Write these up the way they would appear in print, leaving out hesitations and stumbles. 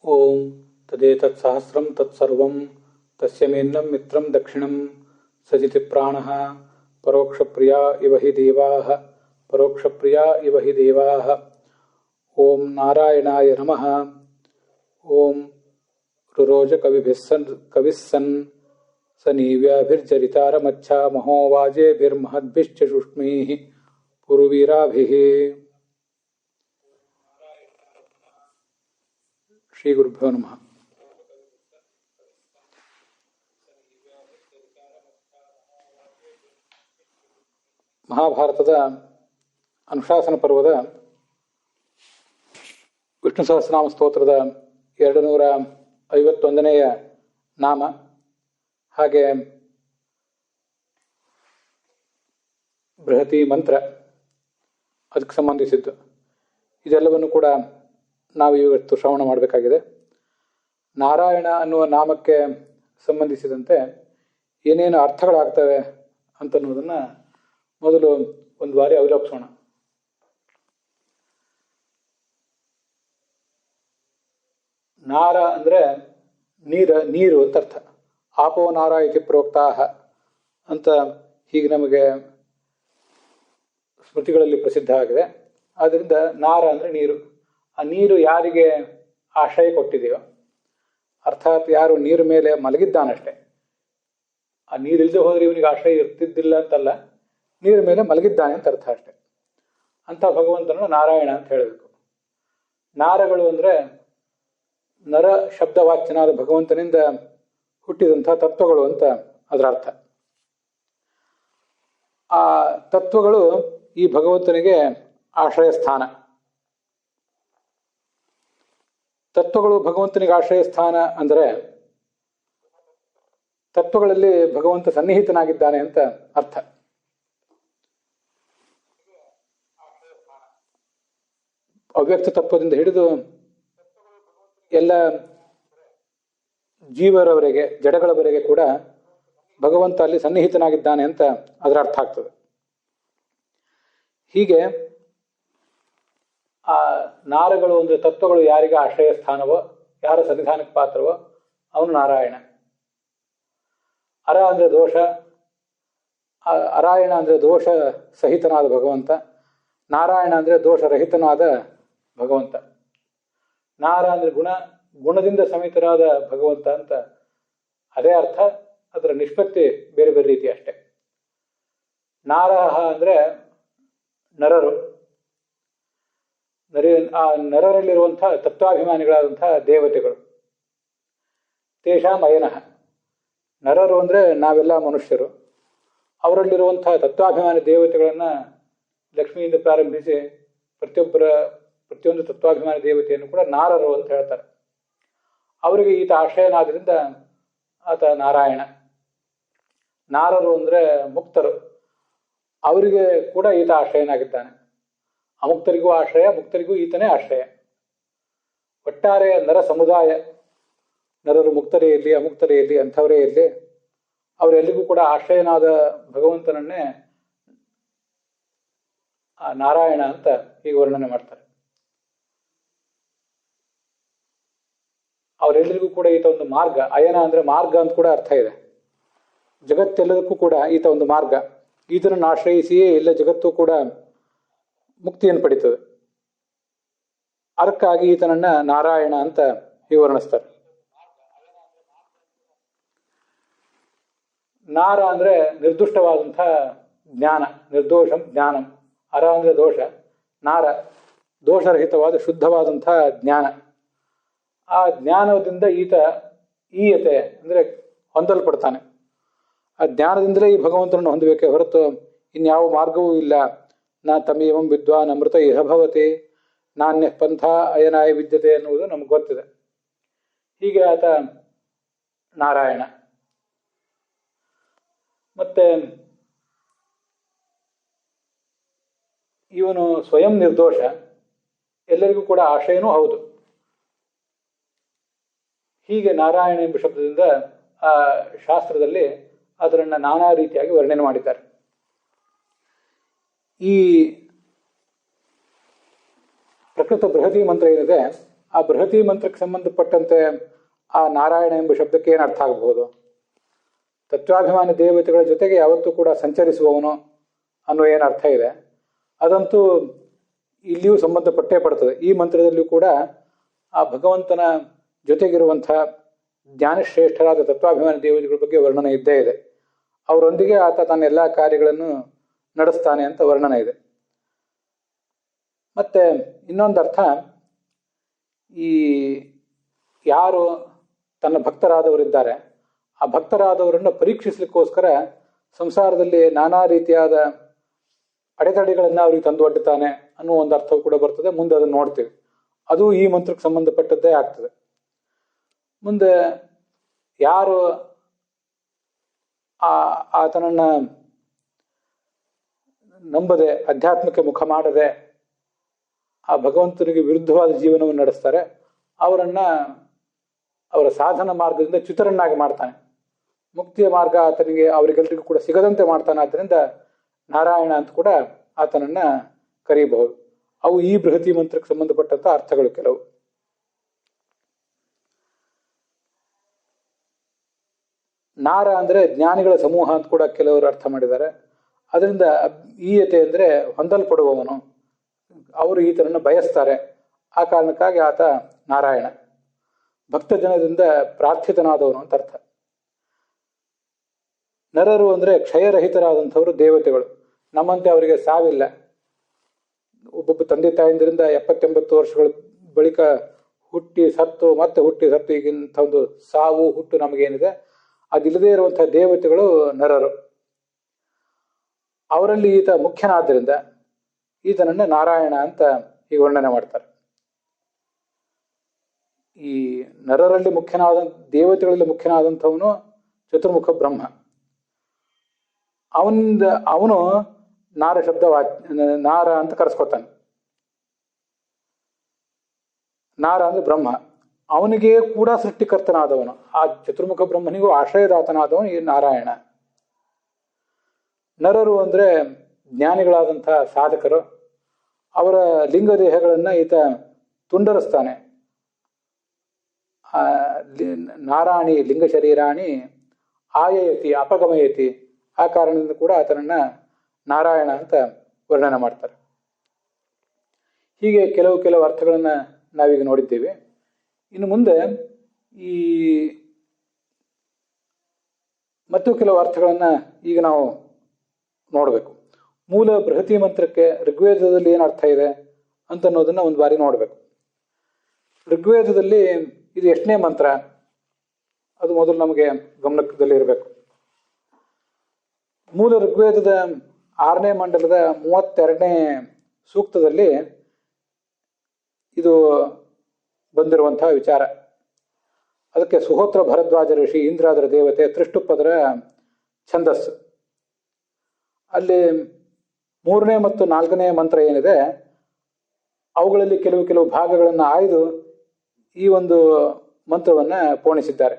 ಓಂ ತದೇತತ್ಸಹಸ್ರಂ ತತ್ಸರ್ವಂ ತಸ್ಯ ಮೇನ್ನಂ ಮಿತ್ರಂ ದಕ್ಷಿಣಂ ಸಜಿತಿ ಪ್ರಾಣಃ ಪರೋಕ್ಷಪ್ರಿಯಾ ಇವ ಹಿ ದೇವಾಃ ಪರೋಕ್ಷಪ್ರಿಯಾ ಇವ ಹಿ ದೇವಾಃ. ಓಂ ನಾರಾಯಣಾಯ ನಮಃ. ಓಂ ರುರೋಜ ಕವಿಸ್ಸನ್ ಸನೀವ್ಯಾಭಿರ್ಜರಿತಾರಮಚ್ಛಾ ಮಹೋವಾಜೇಭಿರ್ಮಹದ್ಭಿಶ್ಚ ಶುಷ್ಮೈಃ ಪುರುವೀರಾಭಿಃ. ಶ್ರೀ ಗುರುಭ್ಯೋ ನಮಃ. ಮಹಾಭಾರತದ ಅನುಶಾಸನ ಪರ್ವದ ವಿಷ್ಣು ಸಹಸ್ರನಾಮ ಸ್ತೋತ್ರದ 251ನೆಯ ನಾಮ, ಹಾಗೆ ಬೃಹತಿ ಮಂತ್ರ ಅದಕ್ಕೆ ಸಂಬಂಧಿಸಿದ್ದು, ಇದೆಲ್ಲವನ್ನು ಕೂಡ ನಾವು ಇವತ್ತು ಶ್ರವಣ ಮಾಡಬೇಕಾಗಿದೆ. ನಾರಾಯಣ ಅನ್ನುವ ನಾಮಕ್ಕೆ ಸಂಬಂಧಿಸಿದಂತೆ ಏನೇನು ಅರ್ಥಗಳಾಗ್ತವೆ ಅಂತನ್ನುವುದನ್ನು ಮೊದಲು ಒಂದು ಬಾರಿ ಅವಲೋಕಿಸೋಣ. ನಾರ ಅಂದರೆ ನೀರು ಅಂತ ಅರ್ಥ. ಆಪೋ ನಾರ ಇತಿ ಪ್ರೋಕ್ತಾಹ ಅಂತ ಹೀಗೆ ನಮಗೆ ಸ್ಮೃತಿಗಳಲ್ಲಿ ಪ್ರಸಿದ್ಧ ಆಗಿದೆ. ಆದ್ದರಿಂದ ನಾರ ಅಂದರೆ ನೀರು. ಆ ನೀರು ಯಾರಿಗೆ ಆಶ್ರಯ ಕೊಟ್ಟಿದೆಯೋ, ಅರ್ಥಾತ್ ಯಾರು ನೀರು ಮೇಲೆ ಮಲಗಿದ್ದಾನಷ್ಟೆ, ಆ ನೀರಿಲ್ಲದೆ ಹೋದರೆ ಇವನಿಗೆ ಆಶ್ರಯ ಇರ್ತಿದ್ದಿಲ್ಲ ಅಂತಲ್ಲ, ನೀರ ಮೇಲೆ ಮಲಗಿದ್ದಾನೆ ಅಂತ ಅರ್ಥ ಅಷ್ಟೆ. ಅಂಥ ಭಗವಂತನನ್ನು ನಾರಾಯಣ ಅಂತ ಹೇಳಬೇಕು. ನಾರಗಳು ಅಂದರೆ ನರ ಶಬ್ದವಾಚ್ಯನಾದ ಭಗವಂತನಿಂದ ಹುಟ್ಟಿದಂಥ ತತ್ವಗಳು ಅಂತ ಅದರ ಅರ್ಥ. ಆ ತತ್ವಗಳು ಈ ಭಗವಂತನಿಗೆ ಆಶ್ರಯ ಸ್ಥಾನ. ತತ್ವಗಳು ಭಗವಂತನಿಗೆ ಆಶ್ರಯ ಸ್ಥಾನ ಅಂದರೆ ತತ್ವಗಳಲ್ಲಿ ಭಗವಂತ ಸನ್ನಿಹಿತನಾಗಿದ್ದಾನೆ ಅಂತ ಅರ್ಥ. ಅವ್ಯಕ್ತ ತತ್ವದಿಂದ ಹಿಡಿದು ಎಲ್ಲ ಜೀವರವರೆಗೆ, ಜಡಗಳವರೆಗೆ ಕೂಡ ಭಗವಂತ ಅಲ್ಲಿ ಸನ್ನಿಹಿತನಾಗಿದ್ದಾನೆ ಅಂತ ಅದರ ಅರ್ಥ ಆಗ್ತದೆ. ಹೀಗೆ ಆ ನಾರಗಳು ಅಂದರೆ ತತ್ವಗಳು ಯಾರಿಗೆ ಆಶ್ರಯ ಸ್ಥಾನವೋ, ಯಾರ ಸನ್ನಿಧಾನಕ್ಕೆ ಪಾತ್ರವೋ ಅವನು ನಾರಾಯಣ. ಅರ ಅಂದರೆ ದೋಷ, ಅರಾಯಣ ಅಂದರೆ ದೋಷ ಸಹಿತನಾದ ಭಗವಂತ. ನಾರಾಯಣ ಅಂದರೆ ದೋಷರಹಿತನಾದ ಭಗವಂತ. ನಾರ ಅಂದರೆ ಗುಣದಿಂದ ಸಮೇತರಾದ ಭಗವಂತ ಅಂತ ಅದೇ ಅರ್ಥ. ಅದರ ನಿಷ್ಪತ್ತಿ ಬೇರೆ ಬೇರೆ ರೀತಿ ಅಷ್ಟೆ. ನಾರಹ ಅಂದರೆ ನರರು. ಆ ನರರಲ್ಲಿರುವಂಥ ತತ್ವಾಭಿಮಾನಿಗಳಾದಂಥ ದೇವತೆಗಳು. ತೇಷಾಂ ಅಯನಃ. ನರರು ಅಂದರೆ ನಾವೆಲ್ಲ ಮನುಷ್ಯರು. ಅವರಲ್ಲಿರುವಂಥ ತತ್ವಾಭಿಮಾನಿ ದೇವತೆಗಳನ್ನು ಲಕ್ಷ್ಮಿಯಿಂದ ಪ್ರಾರಂಭಿಸಿ ಪ್ರತಿಯೊಂದು ತತ್ವಾಭಿಮಾನಿ ದೇವತೆಯನ್ನು ಕೂಡ ನಾರರು ಅಂತ ಹೇಳ್ತಾರೆ. ಅವರಿಗೆ ಈತ ಆಶ್ರಯನಾದ್ರಿಂದ ಆತ ನಾರಾಯಣ. ನಾರರು ಅಂದರೆ ಮುಕ್ತರು, ಅವರಿಗೆ ಕೂಡ ಈತ ಆಶ್ರಯನಾಗಿದ್ದಾನೆ. ಅಮುಕ್ತರಿಗೂ ಆಶ್ರಯ, ಮುಕ್ತರಿಗೂ ಈತನೇ ಆಶ್ರಯ. ಒಟ್ಟಾರೆ ನರ ಸಮುದಾಯ, ನರರು ಮುಕ್ತರೇ ಇರಲಿ ಅಮುಕ್ತರೇ ಇರಲಿ ಅಂಥವರೇ ಇರಲಿ, ಅವರೆಲ್ಲಿಗೂ ಕೂಡ ಆಶ್ರಯನಾದ ಭಗವಂತನನ್ನೇ ಆ ನಾರಾಯಣ ಅಂತ ಹೀಗೆ ವರ್ಣನೆ ಮಾಡ್ತಾರೆ. ಅವರೆಲ್ಲರಿಗೂ ಕೂಡ ಈತ ಒಂದು ಮಾರ್ಗ. ಅಯನ ಅಂದರೆ ಮಾರ್ಗ ಅಂತ ಕೂಡ ಅರ್ಥ ಇದೆ. ಜಗತ್ತೆಲ್ಲದಕ್ಕೂ ಕೂಡ ಈತ ಒಂದು ಮಾರ್ಗ. ಈತನನ್ನು ಆಶ್ರಯಿಸಿಯೇ ಎಲ್ಲ ಜಗತ್ತು ಕೂಡ ಮುಕ್ತಿಯನ್ನು ಪಡೀತದೆ. ಅದಕ್ಕಾಗಿ ಈತನನ್ನ ನಾರಾಯಣ ಅಂತ ಹೀಗೆ ವರ್ಣಿಸ್ತಾರೆ. ನಾರ ಅಂದರೆ ನಿರ್ದುಷ್ಟವಾದಂಥ ಜ್ಞಾನ, ನಿರ್ದೋಷಂ ಜ್ಞಾನಂ. ಅರ ಅಂದರೆ ದೋಷ, ನಾರ ದೋಷರಹಿತವಾದ ಶುದ್ಧವಾದಂಥ ಜ್ಞಾನ. ಆ ಜ್ಞಾನದಿಂದ ಈತ ಈಯತೆ ಅಂದರೆ ಹೊಂದಲ್ಪಡ್ತಾನೆ. ಆ ಜ್ಞಾನದಿಂದಲೇ ಈ ಭಗವಂತನನ್ನು ಹೊಂದಬೇಕೆ ಹೊರತು ಇನ್ಯಾವ ಮಾರ್ಗವೂ ಇಲ್ಲ. ನಾ ತಮೇವಂ ವಿದ್ವಾನ್ ಅಮೃತ ಇಹ ಭವತಿ ನಾಣ್ಯ ಪಂಥ ಅಯನಾಯ ವಿದ್ಯತೆ ಎನ್ನುವುದು ನಮ್ಗೆ ಗೊತ್ತಿದೆ. ಹೀಗೆ ಆತ ನಾರಾಯಣ. ಮತ್ತೆ ಇವನು ಸ್ವಯಂ ನಿರ್ದೋಷ, ಎಲ್ಲರಿಗೂ ಕೂಡ ಆಶ್ರಯನೂ ಹೌದು. ಹೀಗೆ ನಾರಾಯಣ ಎಂಬ ಶಬ್ದದಿಂದ ಆ ಶಾಸ್ತ್ರದಲ್ಲಿ ಅದರನ್ನು ನಾನಾ ರೀತಿಯಾಗಿ ವರ್ಣನೆ ಮಾಡಿದ್ದಾರೆ. ಈ ಪ್ರಕೃತ ಬೃಹತಿ ಮಂತ್ರ ಏನಿದೆ ಆ ಬೃಹತಿ ಮಂತ್ರಕ್ಕೆ ಸಂಬಂಧಪಟ್ಟಂತೆ ಆ ನಾರಾಯಣ ಎಂಬ ಶಬ್ದಕ್ಕೆ ಏನು ಅರ್ಥ ಆಗಬಹುದು? ತತ್ವಾಭಿಮಾನಿ ದೇವತೆಗಳ ಜೊತೆಗೆ ಯಾವತ್ತೂ ಕೂಡ ಸಂಚರಿಸುವವನು ಅನ್ನೋ ಏನು ಅರ್ಥ ಇದೆ, ಅದಂತೂ ಇಲ್ಲಿಯೂ ಸಂಬಂಧಪಟ್ಟೇ ಪಡ್ತದೆ. ಈ ಮಂತ್ರದಲ್ಲಿಯೂ ಕೂಡ ಆ ಭಗವಂತನ ಜೊತೆಗಿರುವಂಥ ಜ್ಞಾನಶ್ರೇಷ್ಠರಾದ ತತ್ವಾಭಿಮಾನಿ ದೇವತೆಗಳ ಬಗ್ಗೆ ವರ್ಣನೆ ಇದ್ದೇ ಇದೆ. ಅವರೊಂದಿಗೆ ಆತ ತನ್ನ ಎಲ್ಲ ಕಾರ್ಯಗಳನ್ನು ನಡೆಸ್ತಾನೆ ಅಂತ ವರ್ಣನೆ ಇದೆ. ಮತ್ತೆ ಇನ್ನೊಂದು ಅರ್ಥ, ಈ ಯಾರು ತನ್ನ ಭಕ್ತರಾದವರಿದ್ದಾರೆ ಆ ಭಕ್ತರಾದವರನ್ನು ಪರೀಕ್ಷಿಸಲಿಕ್ಕೋಸ್ಕರ ಸಂಸಾರದಲ್ಲಿ ನಾನಾ ರೀತಿಯಾದ ಅಡೆತಡೆಗಳನ್ನು ಅವ್ರಿಗೆ ತಂದು ಒಡ್ಡುತ್ತಾನೆ ಅನ್ನೋ ಒಂದು ಅರ್ಥವು ಕೂಡ ಬರ್ತದೆ. ಮುಂದೆ ಅದನ್ನು ನೋಡ್ತೀವಿ. ಅದು ಈ ಮಂತ್ರಕ್ಕೆ ಸಂಬಂಧಪಟ್ಟದ್ದೇ ಆಗ್ತದೆ. ಮುಂದೆ ಯಾರು ಆತನನ್ನ ನಂಬದೆ ಅಧ್ಯಾತ್ಮಕ್ಕೆ ಮುಖ ಮಾಡದೆ ಆ ಭಗವಂತನಿಗೆ ವಿರುದ್ಧವಾದ ಜೀವನವನ್ನು ನಡೆಸ್ತಾರೆ, ಅವರ ಸಾಧನ ಮಾರ್ಗದಿಂದ ಚ್ಯುತರನ್ನಾಗಿ ಮಾಡ್ತಾನೆ. ಮುಕ್ತಿಯ ಮಾರ್ಗ ಆತನಿಗೆ ಅವರಿಗೆಲ್ಲರಿಗೂ ಕೂಡ ಸಿಗದಂತೆ ಮಾಡ್ತಾನೆ. ಆದ್ದರಿಂದ ನಾರಾಯಣ ಅಂತ ಕೂಡ ಆತನನ್ನ ಕರೀಬಹುದು. ಅವು ಈ ಬೃಹತಿ ಮಂತ್ರಕ್ಕೆ ಸಂಬಂಧಪಟ್ಟಂತ ಅರ್ಥಗಳು ಕೆಲವು. ನಾರ ಅಂದ್ರೆ ಜ್ಞಾನಿಗಳ ಸಮೂಹ ಅಂತ ಕೂಡ ಕೆಲವರು ಅರ್ಥ ಮಾಡಿದ್ದಾರೆ. ಅದರಿಂದ ಈಯತೆ ಅಂದ್ರೆ ಹೊಂದಲ್ಪಡುವವನು, ಅವರು ಈತನನ್ನು ಬಯಸ್ತಾರೆ. ಆ ಕಾರಣಕ್ಕಾಗಿ ಆತ ನಾರಾಯಣ. ಭಕ್ತ ಜನದಿಂದ ಪ್ರಾರ್ಥಿತನಾದವನು ಅಂತ ಅರ್ಥ. ನರರು ಅಂದ್ರೆ ಕ್ಷಯರಹಿತರಾದಂಥವರು ದೇವತೆಗಳು. ನಮ್ಮಂತೆ ಅವರಿಗೆ ಸಾವಿಲ್ಲ. ಒಬ್ಬೊಬ್ಬ ತಂದೆ ತಾಯಿಂದರಿಂದ 70-80 ವರ್ಷಗಳ ಬಳಿಕ ಹುಟ್ಟಿ ಸತ್ತು ಮತ್ತೆ ಹುಟ್ಟಿ ಸತ್ತು ಈಗಿಂಥ ಒಂದು ಸಾವು ಹುಟ್ಟು ನಮಗೇನಿದೆ ಅದಿಲ್ಲದೇ ಇರುವಂತಹ ದೇವತೆಗಳು ನರರು. ಅವರಲ್ಲಿ ಈತ ಮುಖ್ಯನಾದ್ದರಿಂದ ಈತನನ್ನ ನಾರಾಯಣ ಅಂತ ಈಗ ವರ್ಣನೆ ಮಾಡ್ತಾರೆ. ಈ ನರರಲ್ಲಿ ದೇವತೆಗಳಲ್ಲಿ ಮುಖ್ಯನಾದಂಥವನು ಚತುರ್ಮುಖ ಬ್ರಹ್ಮ. ಅವನು ನಾರ ಶಬ್ದ ನಾರ ಅಂತ ಕರೆಸ್ಕೊತಾನೆ. ನಾರ ಅಂದ್ರೆ ಬ್ರಹ್ಮ. ಅವನಿಗೆ ಕೂಡ ಸೃಷ್ಟಿಕರ್ತನಾದವನು, ಆ ಚತುರ್ಮುಖ ಬ್ರಹ್ಮನಿಗೂ ಆಶ್ರಯದಾತನಾದವನು ಈ ನಾರಾಯಣ. ನರರು ಅಂದ್ರೆ ಜ್ಞಾನಿಗಳಾದಂತಹ ಸಾಧಕರು. ಅವರ ಲಿಂಗ ದೇಹಗಳನ್ನ ಈತ ತುಂಡರಿಸ್ತಾನೆ. ನಾರಾಣಿ ಲಿಂಗ ಶರೀರಾಣಿ ಆಯಯತಿ ಅಪಗಮಯತಿ. ಆ ಕಾರಣದಿಂದ ಕೂಡ ಆತನನ್ನ ನಾರಾಯಣ ಅಂತ ವರ್ಣನೆ ಮಾಡ್ತಾರೆ. ಹೀಗೆ ಕೆಲವು ಅರ್ಥಗಳನ್ನ ನಾವೀಗ ನೋಡಿದ್ದೇವೆ. ಇನ್ನು ಮುಂದೆ ಈ ಮತ್ತು ಕೆಲವು ಅರ್ಥಗಳನ್ನ ಈಗ ನಾವು ನೋಡಬೇಕು. ಮೂಲ ಬೃಹತಿ ಮಂತ್ರಕ್ಕೆ ಋಗ್ವೇದದಲ್ಲಿ ಏನು ಅರ್ಥ ಇದೆ ಅಂತ ಅನ್ನೋದನ್ನ ಒಂದು ಬಾರಿ ನೋಡಬೇಕು. ಋಗ್ವೇದದಲ್ಲಿ ಇದು ಎಷ್ಟನೇ ಮಂತ್ರ ಅದು ಮೊದಲು ನಮಗೆ ಗಮನದಲ್ಲಿ ಇರಬೇಕು. ಮೂಲ ಋಗ್ವೇದದ 6ನೇ ಮಂಡಲದ 32ನೇ ಸೂಕ್ತದಲ್ಲಿ ಇದು ಬಂದಿರುವಂತಹ ವಿಚಾರ. ಅದಕ್ಕೆ ಸುಹೋತ್ರ ಭರದ್ವಾಜ ಋಷಿ, ಇಂದ್ರಾದರ ದೇವತೆ, ತ್ರಿಷ್ಟುಪದರ ಛಂದಸ್ಸು. ಅಲ್ಲಿ 3ನೇ ಮತ್ತು 4ನೇ ಮಂತ್ರ ಏನಿದೆ ಅವುಗಳಲ್ಲಿ ಕೆಲವು ಭಾಗಗಳನ್ನು ಆಯ್ದು ಈ ಒಂದು ಮಂತ್ರವನ್ನ ಪೋಣಿಸಿದ್ದಾರೆ.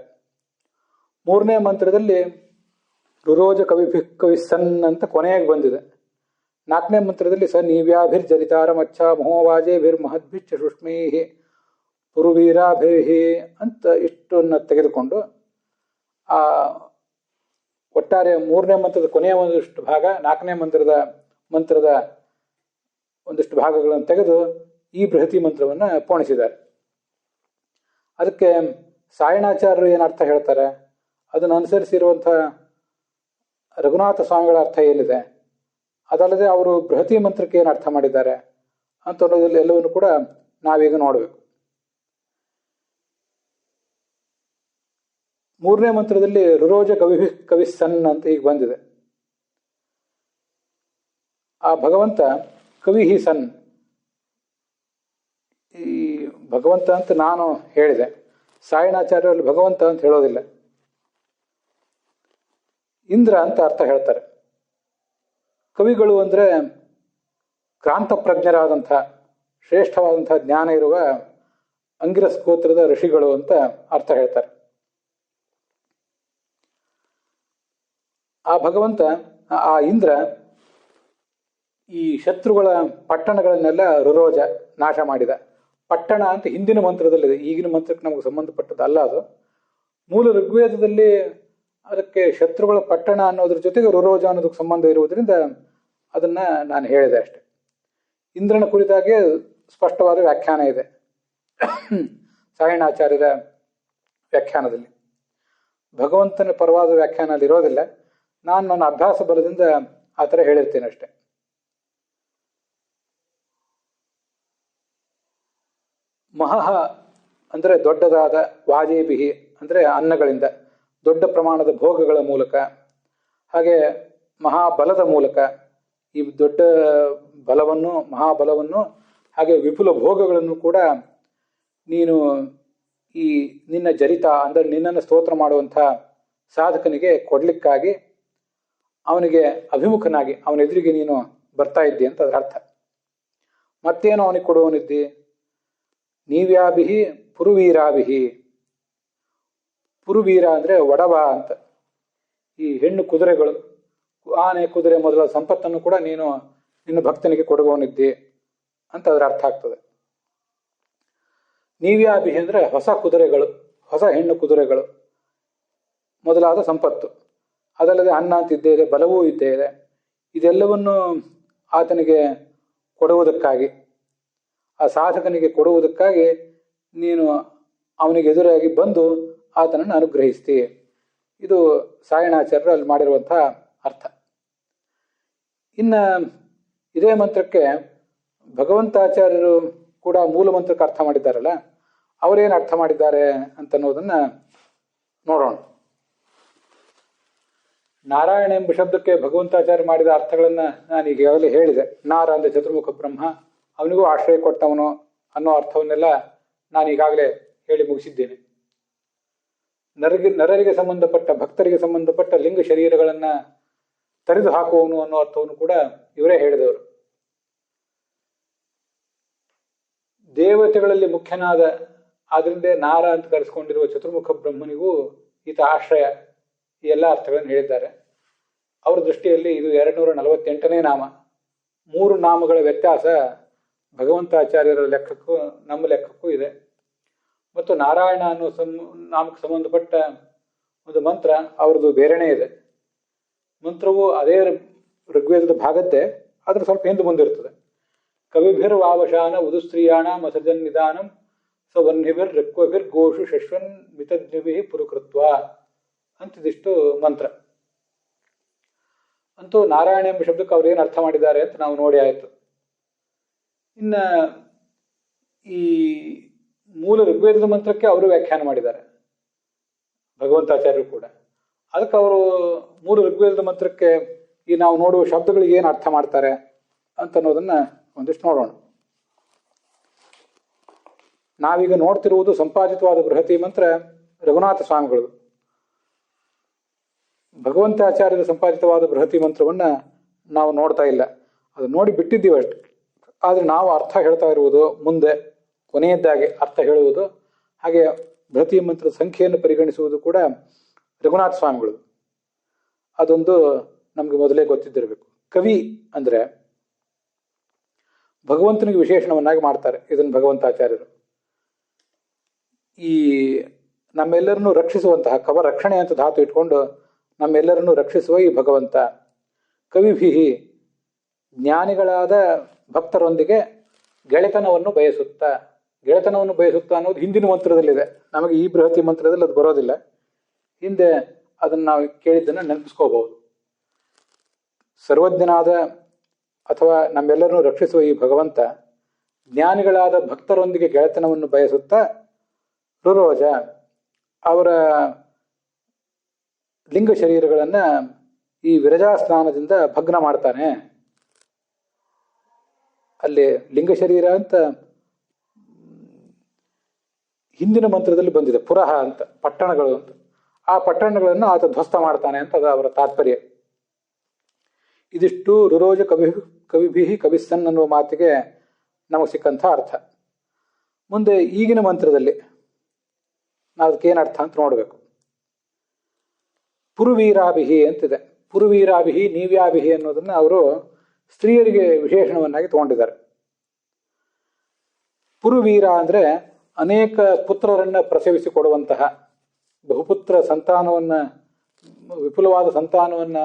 3ನೇ ಮಂತ್ರದಲ್ಲಿ ರುರೋಜ ಕವಿಸನ್ ಅಂತ ಕೊನೆಯಾಗಿ ಬಂದಿದೆ. 4ನೇ ಮಂತ್ರದಲ್ಲಿ ಸ ನೀವ್ಯಾಭಿರ್ಜರಿತಾರ ಮಚ್ಚ ಮಹೋವಾಜೇಭಿರ್ ಮಹದ್ಭಿಚ್ಚ ಶುಷ್ಮೈಹಿ ಪುರುವೀರಾಭಿಹಿ ಅಂತ ಇಷ್ಟನ್ನು ತೆಗೆದುಕೊಂಡು ಆ ಒಟ್ಟಾರೆ 3ನೇ ಮಂತ್ರದ ಕೊನೆಯ ಒಂದಿಷ್ಟು ಭಾಗ, 4ನೇ ಮಂತ್ರದ ಒಂದಿಷ್ಟು ಭಾಗಗಳನ್ನು ತೆಗೆದು ಈ ಬೃಹತಿ ಮಂತ್ರವನ್ನ ಪೋಣಿಸಿದ್ದಾರೆ. ಅದಕ್ಕೆ ಸಾಯಣಾಚಾರ್ಯರು ಏನರ್ಥ ಹೇಳ್ತಾರೆ, ಅದನ್ನು ಅನುಸರಿಸಿರುವಂತಹ ರಘುನಾಥ ಸ್ವಾಮಿಗಳ ಅರ್ಥ ಏನಿದೆ, ಅದಲ್ಲದೆ ಅವರು ಬೃಹತಿ ಮಂತ್ರಕ್ಕೆ ಏನು ಅರ್ಥ ಮಾಡಿದ್ದಾರೆ ಅಂತ ಅನ್ನೋದ್ರಲ್ಲಿ ಎಲ್ಲವನ್ನು ಕೂಡ ನಾವೀಗ ನೋಡಬೇಕು. 3ನೇ ಮಂತ್ರದಲ್ಲಿ ರುರೋಜ ಕವಿಸನ್ ಅಂತ ಈಗ ಬಂದಿದೆ. ಆ ಭಗವಂತ ಕವಿಹಿ ಸನ್, ಈ ಭಗವಂತ ಅಂತ ನಾನು ಹೇಳಿದೆ. ಸಾಯಣಾಚಾರ್ಯರಲ್ಲಿ ಭಗವಂತ ಅಂತ ಹೇಳೋದಿಲ್ಲ, ಇಂದ್ರ ಅಂತ ಅರ್ಥ ಹೇಳ್ತಾರೆ. ಕವಿಗಳು ಅಂದ್ರೆ ಕ್ರಾಂತ ಪ್ರಜ್ಞರಾದಂಥ ಶ್ರೇಷ್ಠವಾದಂತಹ ಜ್ಞಾನ ಇರುವ ಅಂಗಿರಸ್ ಗೋತ್ರದ ಋಷಿಗಳು ಅಂತ ಅರ್ಥ ಹೇಳ್ತಾರೆ. ಆ ಭಗವಂತ, ಆ ಇಂದ್ರ ಈ ಶತ್ರುಗಳ ಪಟ್ಟಣಗಳನ್ನೆಲ್ಲ ರುರೋಜ ನಾಶ ಮಾಡಿದ. ಪಟ್ಟಣ ಅಂತ ಹಿಂದಿನ ಮಂತ್ರದಲ್ಲಿದೆ, ಈಗಿನ ಮಂತ್ರಕ್ಕೆ ನಮಗೆ ಸಂಬಂಧಪಟ್ಟದ್ದಲ್ಲ ಅದು. ಮೂಲ ಋಗ್ವೇದದಲ್ಲಿ ಅದಕ್ಕೆ ಶತ್ರುಗಳ ಪಟ್ಟಣ ಅನ್ನೋದ್ರ ಜೊತೆಗೆ ರುರೋಜ ಅನ್ನೋದಕ್ಕೆ ಸಂಬಂಧ ಇರುವುದರಿಂದ ಅದನ್ನ ನಾನು ಹೇಳಿದೆ ಅಷ್ಟೆ. ಇಂದ್ರನ ಕುರಿತಾಗಿ ಸ್ಪಷ್ಟವಾದ ವ್ಯಾಖ್ಯಾನ ಇದೆ ಸಾಯಣಾಚಾರ್ಯರ ವ್ಯಾಖ್ಯಾನದಲ್ಲಿ. ಭಗವಂತನ ಪರವಾದ ವ್ಯಾಖ್ಯಾನ ಅಲ್ಲಿ ಇರೋದಿಲ್ಲ. ನಾನು ನನ್ನ ಅಭ್ಯಾಸ ಬಲದಿಂದ ಆ ಥರ ಹೇಳಿರ್ತೇನೆ ಅಷ್ಟೆ. ಮಹಃ ಅಂದರೆ ದೊಡ್ಡದಾದ, ವಾಜೇಬಿಹಿ ಅಂದರೆ ಅನ್ನಗಳಿಂದ, ದೊಡ್ಡ ಪ್ರಮಾಣದ ಭೋಗಗಳ ಮೂಲಕ, ಹಾಗೆ ಮಹಾಬಲದ ಮೂಲಕ, ಈ ದೊಡ್ಡ ಬಲವನ್ನು, ಮಹಾಬಲವನ್ನು ಹಾಗೆ ವಿಪುಲ ಭೋಗಗಳನ್ನು ಕೂಡ ನೀನು ಈ ನಿನ್ನ ಜರಿತ ಅಂದರೆ ನಿನ್ನನ್ನು ಸ್ತೋತ್ರ ಮಾಡುವಂಥ ಸಾಧಕನಿಗೆ ಕೊಡ್ಲಿಕ್ಕಾಗಿ ಅವನಿಗೆ ಅಭಿಮುಖನಾಗಿ ಅವನ ಎದುರಿಗೆ ನೀನು ಬರ್ತಾ ಇದ್ದಿ ಅಂತ ಅದರ ಅರ್ಥ. ಮತ್ತೇನು ಅವನಿಗೆ ಕೊಡುವನಿದ್ದಿ? ನೀವ್ಯಾಭಿಹಿ ಪುರುವೀರಾಭಿಹಿ. ಪುರುವೀರ ಅಂದರೆ ಒಡವ ಅಂತ. ಈ ಹೆಣ್ಣು ಕುದುರೆಗಳು, ಆನೆ, ಕುದುರೆ ಮೊದಲ ಸಂಪತ್ತನ್ನು ಕೂಡ ನೀನು ನಿನ್ನ ಭಕ್ತನಿಗೆ ಕೊಡುವವನಿದ್ದಿ ಅಂತ ಅದರ ಅರ್ಥ ಆಗ್ತದೆ. ನೀವ್ಯಾಭಿಹಿ ಅಂದರೆ ಹೊಸ ಕುದುರೆಗಳು, ಹೊಸ ಹೆಣ್ಣು ಕುದುರೆಗಳು ಮೊದಲಾದ ಸಂಪತ್ತು. ಅದಲ್ಲದೆ ಅನ್ನ ಅಂತ ಇದ್ದೇ ಇದೆ, ಬಲವೂ ಇದ್ದೇ ಇದೆ. ಇದೆಲ್ಲವನ್ನು ಆತನಿಗೆ ಕೊಡುವುದಕ್ಕಾಗಿ, ಆ ಸಾಧಕನಿಗೆ ಕೊಡುವುದಕ್ಕಾಗಿ ನೀನು ಅವನಿಗೆ ಎದುರಾಗಿ ಬಂದು ಆತನನ್ನು ಅನುಗ್ರಹಿಸ್ತಿ. ಇದು ಸಾಯಣಾಚಾರ್ಯರು ಅಲ್ಲಿ ಮಾಡಿರುವಂಥ ಅರ್ಥ. ಇನ್ನು ಇದೇ ಮಂತ್ರಕ್ಕೆ ಭಗವಂತಾಚಾರ್ಯರು ಕೂಡ ಮೂಲ ಮಂತ್ರಕ್ಕೆ ಅರ್ಥ ಮಾಡಿದ್ದಾರಲ್ಲ, ಅವರೇನು ಅರ್ಥ ಮಾಡಿದ್ದಾರೆ ಅಂತನ್ನೋದನ್ನ ನೋಡೋಣ. ನಾರಾಯಣ ಎಂಬ ಶಬ್ದಕ್ಕೆ ಭಗವಂತಾಚಾರ್ಯ ಮಾಡಿದ ಅರ್ಥಗಳನ್ನ ನಾನು ಈಗಾಗಲೇ ಹೇಳಿದೆ. ನಾರ ಅಂದರೆ ಚತುರ್ಮುಖ ಬ್ರಹ್ಮ, ಅವನಿಗೂ ಆಶ್ರಯ ಕೊಟ್ಟವನು ಅನ್ನೋ ಅರ್ಥವನ್ನೆಲ್ಲ ನಾನು ಈಗಾಗಲೇ ಹೇಳಿ ಮುಗಿಸಿದ್ದೇನೆ. ನರರಿಗೆ ಸಂಬಂಧಪಟ್ಟ, ಭಕ್ತರಿಗೆ ಸಂಬಂಧಪಟ್ಟ ಲಿಂಗ ಶರೀರಗಳನ್ನ ತರಿದು ಹಾಕುವವನು ಅನ್ನೋ ಅರ್ಥವನ್ನು ಕೂಡ ಇವರೇ ಹೇಳಿದವರು. ದೇವತೆಗಳಲ್ಲಿ ಮುಖ್ಯನಾದ, ಆದ್ರಿಂದ ನಾರ ಅಂತ ಕರೆಸ್ಕೊಂಡಿರುವ ಚತುರ್ಮುಖ ಬ್ರಹ್ಮನಿಗೂ ಈತ ಆಶ್ರಯ, ಈ ಎಲ್ಲ ಅರ್ಥಗಳನ್ನು ಹೇಳಿದ್ದಾರೆ. ಅವರ ದೃಷ್ಟಿಯಲ್ಲಿ ಇದು 248ನೇ ನಾಮ. 3 ನಾಮಗಳ ವ್ಯತ್ಯಾಸ ಭಗವಂತಾಚಾರ್ಯರ ಲೆಕ್ಕಕ್ಕೂ ನಮ್ಮ ಲೆಕ್ಕಕ್ಕೂ ಇದೆ. ಮತ್ತು ನಾರಾಯಣ ಅನ್ನೋ ನಾಮಕ್ಕೆ ಸಂಬಂಧಪಟ್ಟ ಒಂದು ಮಂತ್ರ ಅವ್ರದ್ದು ಬೇರೆನೇ ಇದೆ. ಮಂತ್ರವು ಅದೇ ಋಗ್ವೇದದ ಭಾಗದ್ದೇ, ಆದ್ರೆ ಸ್ವಲ್ಪ ಹಿಂದೆ ಮುಂದಿರ್ತದೆ. ಕವಿಭಿರ್ ವಾವಶಾನ ಉದುಸ್ತ್ರೀಯಾಣ ಮಸಜನ್ ನಿಧಾನಂ ಸವನ್ನಿಭಿರ್ ರಿಕ್ವಭಿರ್ ಗೋಷು ಶಶ್ವನ್ ಮಿತಜ್ಞಭಿ ಪುರುಕೃತ್ವ ಅಂತಿದಿಷ್ಟು ಮಂತ್ರ. ಅಂತೂ ನಾರಾಯಣ ಎಂಬ ಶಬ್ದಕ್ಕೆ ಅವ್ರು ಏನು ಅರ್ಥ ಮಾಡಿದ್ದಾರೆ ಅಂತ ನಾವು ನೋಡಿ ಆಯಿತು. ಇನ್ನು ಈ ಮೂಲ ಋಗ್ವೇದದ ಮಂತ್ರಕ್ಕೆ ಅವರು ವ್ಯಾಖ್ಯಾನ ಮಾಡಿದ್ದಾರೆ, ಭಗವಂತಾಚಾರ್ಯರು ಕೂಡ. ಅದಕ್ಕೆ ಅವರು ಮೂಲ ಋಗ್ವೇದದ ಮಂತ್ರಕ್ಕೆ ಈ ನಾವು ನೋಡುವ ಶಬ್ದಗಳಿಗೆ ಏನು ಅರ್ಥ ಮಾಡ್ತಾರೆ ಅಂತ ಅನ್ನೋದನ್ನ ಒಂದಿಷ್ಟು ನೋಡೋಣ. ನಾವೀಗ ನೋಡ್ತಿರುವುದು ಸಂಪಾದಿತವಾದ ಬೃಹತಿ ಮಂತ್ರ ರಘುನಾಥ ಸ್ವಾಮಿಗಳು. ಭಗವಂತಾಚಾರ್ಯರ ಸಂಪಾದಿತವಾದ ಬೃಹತಿ ಮಂತ್ರವನ್ನ ನಾವು ನೋಡ್ತಾ ಇಲ್ಲ, ಅದು ನೋಡಿ ಬಿಟ್ಟಿದ್ದೀವಿ ಅಷ್ಟೆ. ಆದರೆ ನಾವು ಅರ್ಥ ಹೇಳ್ತಾ ಇರುವುದು ಮುಂದೆ ಕೊನೆಯದ್ದಾಗಿ ಅರ್ಥ ಹೇಳುವುದು, ಹಾಗೆ ಬೃಹತಿ ಮಂತ್ರದ ಸಂಖ್ಯೆಯನ್ನು ಪರಿಗಣಿಸುವುದು ಕೂಡ ರಘುನಾಥ ಸ್ವಾಮಿಗಳು. ಅದೊಂದು ನಮಗೆ ಮೊದಲೇ ಗೊತ್ತಿದ್ದಿರಬೇಕು. ಕವಿ ಅಂದರೆ ಭಗವಂತನಿಗೆ ವಿಶೇಷಣವನ್ನಾಗಿ ಮಾಡ್ತಾರೆ ಇದನ್ನು ಭಗವಂತಾಚಾರ್ಯರು. ಈ ನಮ್ಮೆಲ್ಲರನ್ನು ರಕ್ಷಿಸುವಂತಹ, ಕವ ರಕ್ಷಣೆ ಅಂತ ಧಾತು ಇಟ್ಕೊಂಡು ನಮ್ಮೆಲ್ಲರನ್ನು ರಕ್ಷಿಸುವ ಈ ಭಗವಂತ ಕವಿಭಿಹಿ ಜ್ಞಾನಿಗಳಾದ ಭಕ್ತರೊಂದಿಗೆ ಗೆಳೆತನವನ್ನು ಬಯಸುತ್ತಾ. ಗೆಳೆತನವನ್ನು ಬಯಸುತ್ತಾ ಅನ್ನೋದು ಹಿಂದಿನ ಮಂತ್ರದಲ್ಲಿದೆ, ನಮಗೆ ಈ ಬೃಹತಿ ಮಂತ್ರದಲ್ಲಿ ಅದು ಬರೋದಿಲ್ಲ. ಹಿಂದೆ ಅದನ್ನು ನಾವು ಕೇಳಿದ್ದನ್ನು ನೆನಪಿಸ್ಕೋಬಹುದು. ಸರ್ವಜ್ಞನಾದ ಅಥವಾ ನಮ್ಮೆಲ್ಲರನ್ನು ರಕ್ಷಿಸುವ ಈ ಭಗವಂತ ಜ್ಞಾನಿಗಳಾದ ಭಕ್ತರೊಂದಿಗೆ ಗೆಳೆತನವನ್ನು ಬಯಸುತ್ತಾ ರುರೋಜ ಅವರ ಲಿಂಗ ಶರೀರಗಳನ್ನು ಈ ವಿರಜಾ ಸ್ನಾನದಿಂದ ಭಗ್ನ ಮಾಡ್ತಾನೆ. ಅಲ್ಲಿ ಲಿಂಗ ಶರೀರ ಅಂತ ಹಿಂದಿನ ಮಂತ್ರದಲ್ಲಿ ಬಂದಿದೆ, ಪುರಹ ಅಂತ, ಪಟ್ಟಣಗಳು ಅಂತ. ಆ ಪಟ್ಟಣಗಳನ್ನು ಆತ ಧ್ವಸ್ತ ಮಾಡ್ತಾನೆ ಅಂತ ಅದು ಅವರ ತಾತ್ಪರ್ಯ. ಇದಿಷ್ಟು ರುರೋಜ ಕವಿಭಿಹಿ ಕವಿಸನ್ ಅನ್ನುವ ಮಾತಿಗೆ ನಮಗೆ ಸಿಕ್ಕಂಥ ಅರ್ಥ. ಮುಂದೆ ಈಗಿನ ಮಂತ್ರದಲ್ಲಿ ನಾವು ಅದಕ್ಕೇನು ಅರ್ಥ ಅಂತ ನೋಡಬೇಕು. ಪುರುವೀರಾಭಿಹಿ ಅಂತಿದೆ. ಪುರುವೀರಾಭಿಹಿ, ನೀವ್ಯಾಭಿಹಿ ಅನ್ನೋದನ್ನು ಅವರು ಸ್ತ್ರೀಯರಿಗೆ ವಿಶೇಷಣವನ್ನಾಗಿ ತಗೊಂಡಿದ್ದಾರೆ. ಪುರುವೀರ ಅಂದರೆ ಅನೇಕ ಪುತ್ರರನ್ನು ಪ್ರಸವಿಸಿ ಕೊಡುವಂತಹ ಬಹುಪುತ್ರ ಸಂತಾನವನ್ನ, ವಿಪುಲವಾದ ಸಂತಾನವನ್ನ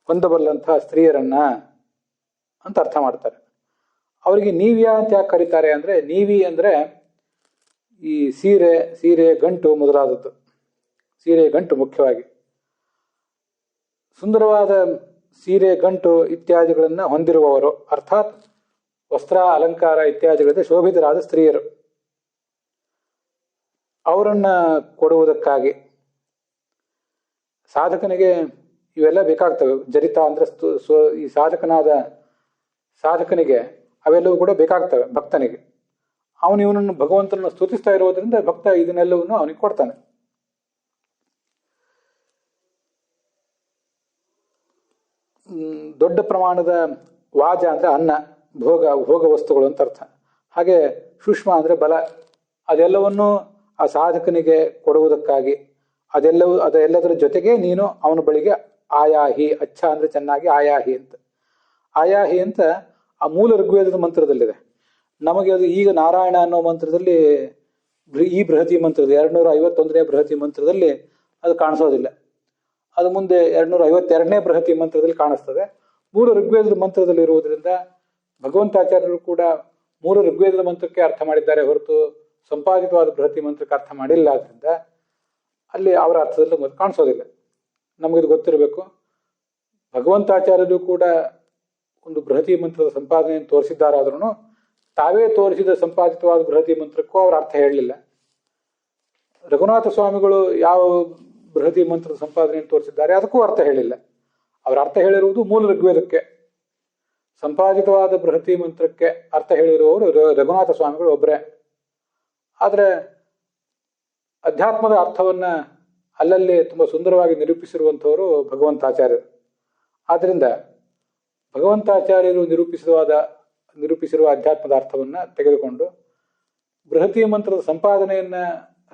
ಹೊಂದಬಲ್ಲಂತಹ ಸ್ತ್ರೀಯರನ್ನ ಅಂತ ಅರ್ಥ ಮಾಡ್ತಾರೆ. ಅವರಿಗೆ ನೀವ್ಯಾ ಅಂತ ಯಾಕೆ ಕರೀತಾರೆ ಅಂದರೆ, ನೀವಿ ಅಂದರೆ ಈ ಸೀರೆ ಗಂಟು ಮೊದಲಾದದ್ದು. ಸೀರೆ ಗಂಟು ಮುಖ್ಯವಾಗಿ ಸುಂದರವಾದ ಸೀರೆ ಗಂಟು ಇತ್ಯಾದಿಗಳನ್ನು ಹೊಂದಿರುವವರು, ಅರ್ಥಾತ್ ವಸ್ತ್ರ ಅಲಂಕಾರ ಇತ್ಯಾದಿಗಳಿಂದ ಶೋಭಿತರಾದ ಸ್ತ್ರೀಯರು. ಅವರನ್ನ ಕೊಡುವುದಕ್ಕಾಗಿ ಸಾಧಕನಿಗೆ ಇವೆಲ್ಲ ಬೇಕಾಗ್ತವೆ. ಜರಿತ ಅಂದರೆ ಈ ಸಾಧಕನಿಗೆ ಅವೆಲ್ಲವೂ ಕೂಡ ಬೇಕಾಗ್ತವೆ ಭಕ್ತನಿಗೆ. ಅವನು ಇವನನ್ನು ಭಗವಂತನನ್ನು ಸ್ತುತಿಸ್ತಾ ಇರೋದ್ರಿಂದ ಭಕ್ತ ಇದನ್ನೆಲ್ಲವನ್ನು ಅವನಿಗೆ ಕೊಡ್ತಾನೆ. ದೊಡ್ಡ ಪ್ರಮಾಣದ ವಾಜ ಅಂದರೆ ಅನ್ನ, ಭೋಗ ವಸ್ತುಗಳು ಅಂತ ಅರ್ಥ. ಹಾಗೆ ಸೂಕ್ಷ್ಮ ಅಂದರೆ ಬಲ, ಅದೆಲ್ಲವನ್ನೂ ಆ ಸಾಧಕನಿಗೆ ಕೊಡುವುದಕ್ಕಾಗಿ ಅದೆಲ್ಲದರ ಜೊತೆಗೆ ನೀನು ಅವನ ಬಳಿಗೆ ಆಯಾಹಿ, ಅಚ್ಚ ಅಂದರೆ ಚೆನ್ನಾಗಿ ಆಯಾಹಿ ಅಂತ. ಆಯಾಹಿ ಅಂತ ಆ ಮೂಲ ಋಗ್ವೇದದ ಮಂತ್ರದಲ್ಲಿದೆ. ನಮಗೆ ಅದು ಈಗ ನಾರಾಯಣ ಅನ್ನೋ ಮಂತ್ರದಲ್ಲಿ, ಈ ಬೃಹತಿ ಮಂತ್ರದ 251ನೇ ಬೃಹತಿ ಮಂತ್ರದಲ್ಲಿ ಅದು ಕಾಣಿಸೋದಿಲ್ಲ. ಅದು ಮುಂದೆ 252ನೇ ಬೃಹತಿ ಮಂತ್ರದಲ್ಲಿ ಕಾಣಿಸ್ತದೆ. ಮೂಲ ಋಗ್ವೇದದ ಮಂತ್ರದಲ್ಲಿ ಇರುವುದರಿಂದ ಭಗವಂತಾಚಾರ್ಯರು ಕೂಡ ಮೂಲ ಋಗ್ವೇದದ ಮಂತ್ರಕ್ಕೆ ಅರ್ಥ ಮಾಡಿದ್ದಾರೆ ಹೊರತು ಸಂಪಾದಿತವಾದ ಬೃಹತಿ ಮಂತ್ರಕ್ಕೆ ಅರ್ಥ ಮಾಡಿಲ್ಲ. ಆದ್ದರಿಂದ ಅಲ್ಲಿ ಅವರ ಅರ್ಥದಲ್ಲಿ ಕಾಣಿಸೋದಿಲ್ಲ. ನಮಗಿದು ಗೊತ್ತಿರಬೇಕು. ಭಗವಂತಾಚಾರ್ಯರು ಕೂಡ ಒಂದು ಬೃಹತಿ ಮಂತ್ರದ ಸಂಪಾದನೆಯನ್ನು ತೋರಿಸಿದ್ದಾರಾದ್ರೂ ತಾವೇ ತೋರಿಸಿದ ಸಂಪಾದಿತವಾದ ಬೃಹತಿ ಮಂತ್ರಕ್ಕೂ ಅವರ ಅರ್ಥ ಹೇಳಲಿಲ್ಲ. ರಘುನಾಥ ಸ್ವಾಮಿಗಳು ಯಾವ ಬೃಹತಿ ಮಂತ್ರದ ಸಂಪಾದನೆಯನ್ನು ತೋರಿಸಿದ್ದಾರೆ ಅದಕ್ಕೂ ಅರ್ಥ ಹೇಳಿಲ್ಲ. ಅವರ ಅರ್ಥ ಹೇಳಿರುವುದು ಮೂಲ ಋಗ್ವೇದಕ್ಕೆ. ಸಂಪಾದಿತವಾದ ಬೃಹತಿ ಮಂತ್ರಕ್ಕೆ ಅರ್ಥ ಹೇಳಿರುವವರು ರಘುನಾಥ ಸ್ವಾಮಿಗಳು ಒಬ್ಬರೇ. ಆದರೆ ಅಧ್ಯಾತ್ಮದ ಅರ್ಥವನ್ನ ಅಲ್ಲಲ್ಲಿ ತುಂಬ ಸುಂದರವಾಗಿ ನಿರೂಪಿಸಿರುವಂಥವರು ಭಗವಂತಾಚಾರ್ಯರು. ಆದ್ದರಿಂದ ಭಗವಂತಾಚಾರ್ಯರು ನಿರೂಪಿಸಿರುವ ಅಧ್ಯಾತ್ಮದ ಅರ್ಥವನ್ನ ತೆಗೆದುಕೊಂಡು ಬೃಹತಿ ಮಂತ್ರದ ಸಂಪಾದನೆಯನ್ನ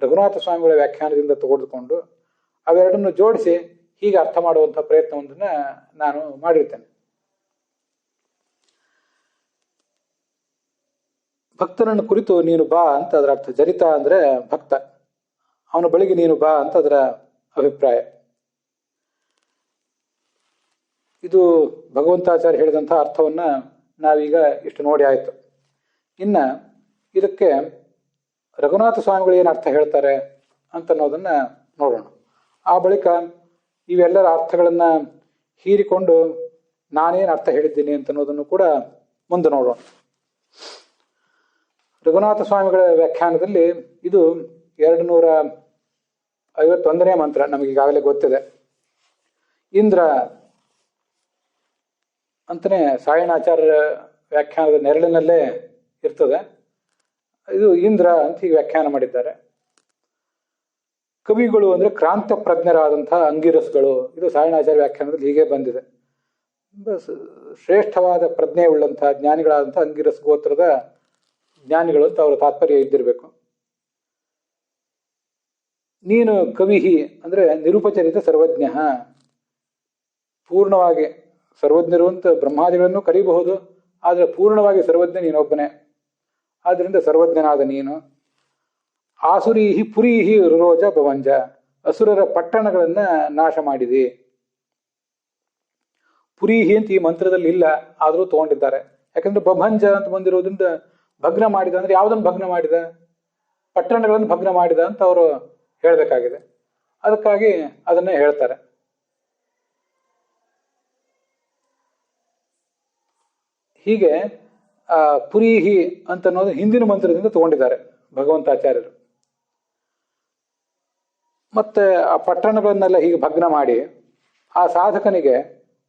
ರಘುನಾಥ ಸ್ವಾಮಿಗಳ ವ್ಯಾಖ್ಯಾನದಿಂದ ತೆಗೆದುಕೊಂಡು ಅವೆರಡನ್ನು ಜೋಡಿಸಿ ಹೀಗೆ ಅರ್ಥ ಮಾಡುವಂಥ ಪ್ರಯತ್ನವನ್ನ ನಾನು ಮಾಡಿರ್ತೇನೆ. ಭಕ್ತನನ್ನು ಕುರಿತು ನೀನು ಬಾ ಅಂತ ಅದರ ಅರ್ಥ. ಜರಿತ ಅಂದ್ರೆ ಭಕ್ತ, ಅವನ ಬಳಿಗೆ ನೀನು ಬಾ ಅಂತ ಅದರ ಅಭಿಪ್ರಾಯ. ಇದು ಭಗವಂತಾಚಾರ್ಯ ಹೇಳಿದಂತಹ ಅರ್ಥವನ್ನ ನಾವೀಗ ಇಷ್ಟು ನೋಡಿ ಆಯಿತು. ಇನ್ನ ಇದಕ್ಕೆ ರಘುನಾಥ ಸ್ವಾಮಿಗಳು ಏನು ಅರ್ಥ ಹೇಳ್ತಾರೆ ಅಂತ ಅನ್ನೋದನ್ನ ನೋಡೋಣ. ಆ ಬಳಿಕ ಇವೆಲ್ಲರ ಅರ್ಥಗಳನ್ನ ಹೀರಿಕೊಂಡು ನಾನೇನು ಅರ್ಥ ಹೇಳಿದ್ದೀನಿ ಅಂತ ಅನ್ನೋದನ್ನು ಕೂಡ ಮುಂದೆ ನೋಡೋಣ. ರಘುನಾಥ ಸ್ವಾಮಿಗಳ ವ್ಯಾಖ್ಯಾನದಲ್ಲಿ ಇದು 251ನೇ ಮಂತ್ರ ನಮಗೀಗಾಗಲೇ ಗೊತ್ತಿದೆ. ಇಂದ್ರ ಅಂತಲೇ ಸಾಯಣಾಚಾರ್ಯರ ವ್ಯಾಖ್ಯಾನದ ನೆರಳಿನಲ್ಲೇ ಇರ್ತದೆ. ಇದು ಇಂದ್ರ ಅಂತ ಹೀಗೆ ವ್ಯಾಖ್ಯಾನ ಮಾಡಿದ್ದಾರೆ. ಕವಿಗಳು ಅಂದರೆ ಕ್ರಾಂತ ಪ್ರಜ್ಞರಾದಂತಹ ಅಂಗಿರಸ್ಗಳು. ಇದು ಸಾಯಣಾಚಾರ್ಯ ವ್ಯಾಖ್ಯಾನದಲ್ಲಿ ಹೀಗೆ ಬಂದಿದೆ. ಶ್ರೇಷ್ಠವಾದ ಪ್ರಜ್ಞೆ ಉಳ್ಳಂತಹ ಜ್ಞಾನಿಗಳಾದಂತಹ ಅಂಗಿರಸ್ ಗೋತ್ರದ ಜ್ಞಾನಿಗಳು ಅಂತ ಅವರ ತಾತ್ಪರ್ಯ ಇದ್ದಿರಬೇಕು. ನೀನು ಕವಿಹಿ ಅಂದರೆ ನಿರುಪಚರಿತ ಸರ್ವಜ್ಞ, ಪೂರ್ಣವಾಗಿ ಸರ್ವಜ್ಞರು ಅಂತ ಬ್ರಹ್ಮಾದಿಗಳನ್ನು ಕರೀಬಹುದು, ಆದರೆ ಪೂರ್ಣವಾಗಿ ಸರ್ವಜ್ಞ ನೀನೊಬ್ಬನೇ. ಆದ್ದರಿಂದ ಸರ್ವಜ್ಞನಾದ ನೀನು. ಆಸುರೀಹಿ ಪುರೀಹಿ ರುರೋಜ ಭವಂಜ, ಅಸುರರ ಪಟ್ಟಣಗಳನ್ನ ನಾಶ ಮಾಡಿದಿ. ಪುರೀಹಿ ಅಂತ ಈ ಮಂತ್ರದಲ್ಲಿ ಇಲ್ಲ, ಆದರೂ ತಗೊಂಡಿದ್ದಾರೆ. ಯಾಕಂದ್ರೆ ಬಭಂಜ ಅಂತ ಬಂದಿರೋದ್ರಿಂದ ಭಗ್ನ ಮಾಡಿದ ಅಂದ್ರೆ ಯಾವುದನ್ನು ಭಗ್ನ ಮಾಡಿದ? ಪಟ್ಟಣಗಳನ್ನು ಭಗ್ನ ಮಾಡಿದ ಅಂತ ಅವರು ಹೇಳಬೇಕಾಗಿದೆ. ಅದಕ್ಕಾಗಿ ಅದನ್ನೇ ಹೇಳ್ತಾರೆ. ಹೀಗೆ ಪುರೀಹಿ ಅಂತ ಅನ್ನೋದು ಹಿಂದಿನ ಮಂತ್ರದಿಂದ ತಗೊಂಡಿದ್ದಾರೆ ಭಗವಂತಾಚಾರ್ಯರು. ಮತ್ತೆ ಆ ಪಟ್ಟಣಗಳನ್ನೆಲ್ಲ ಹೀಗೆ ಭಗ್ನ ಮಾಡಿ ಆ ಸಾಧಕನಿಗೆ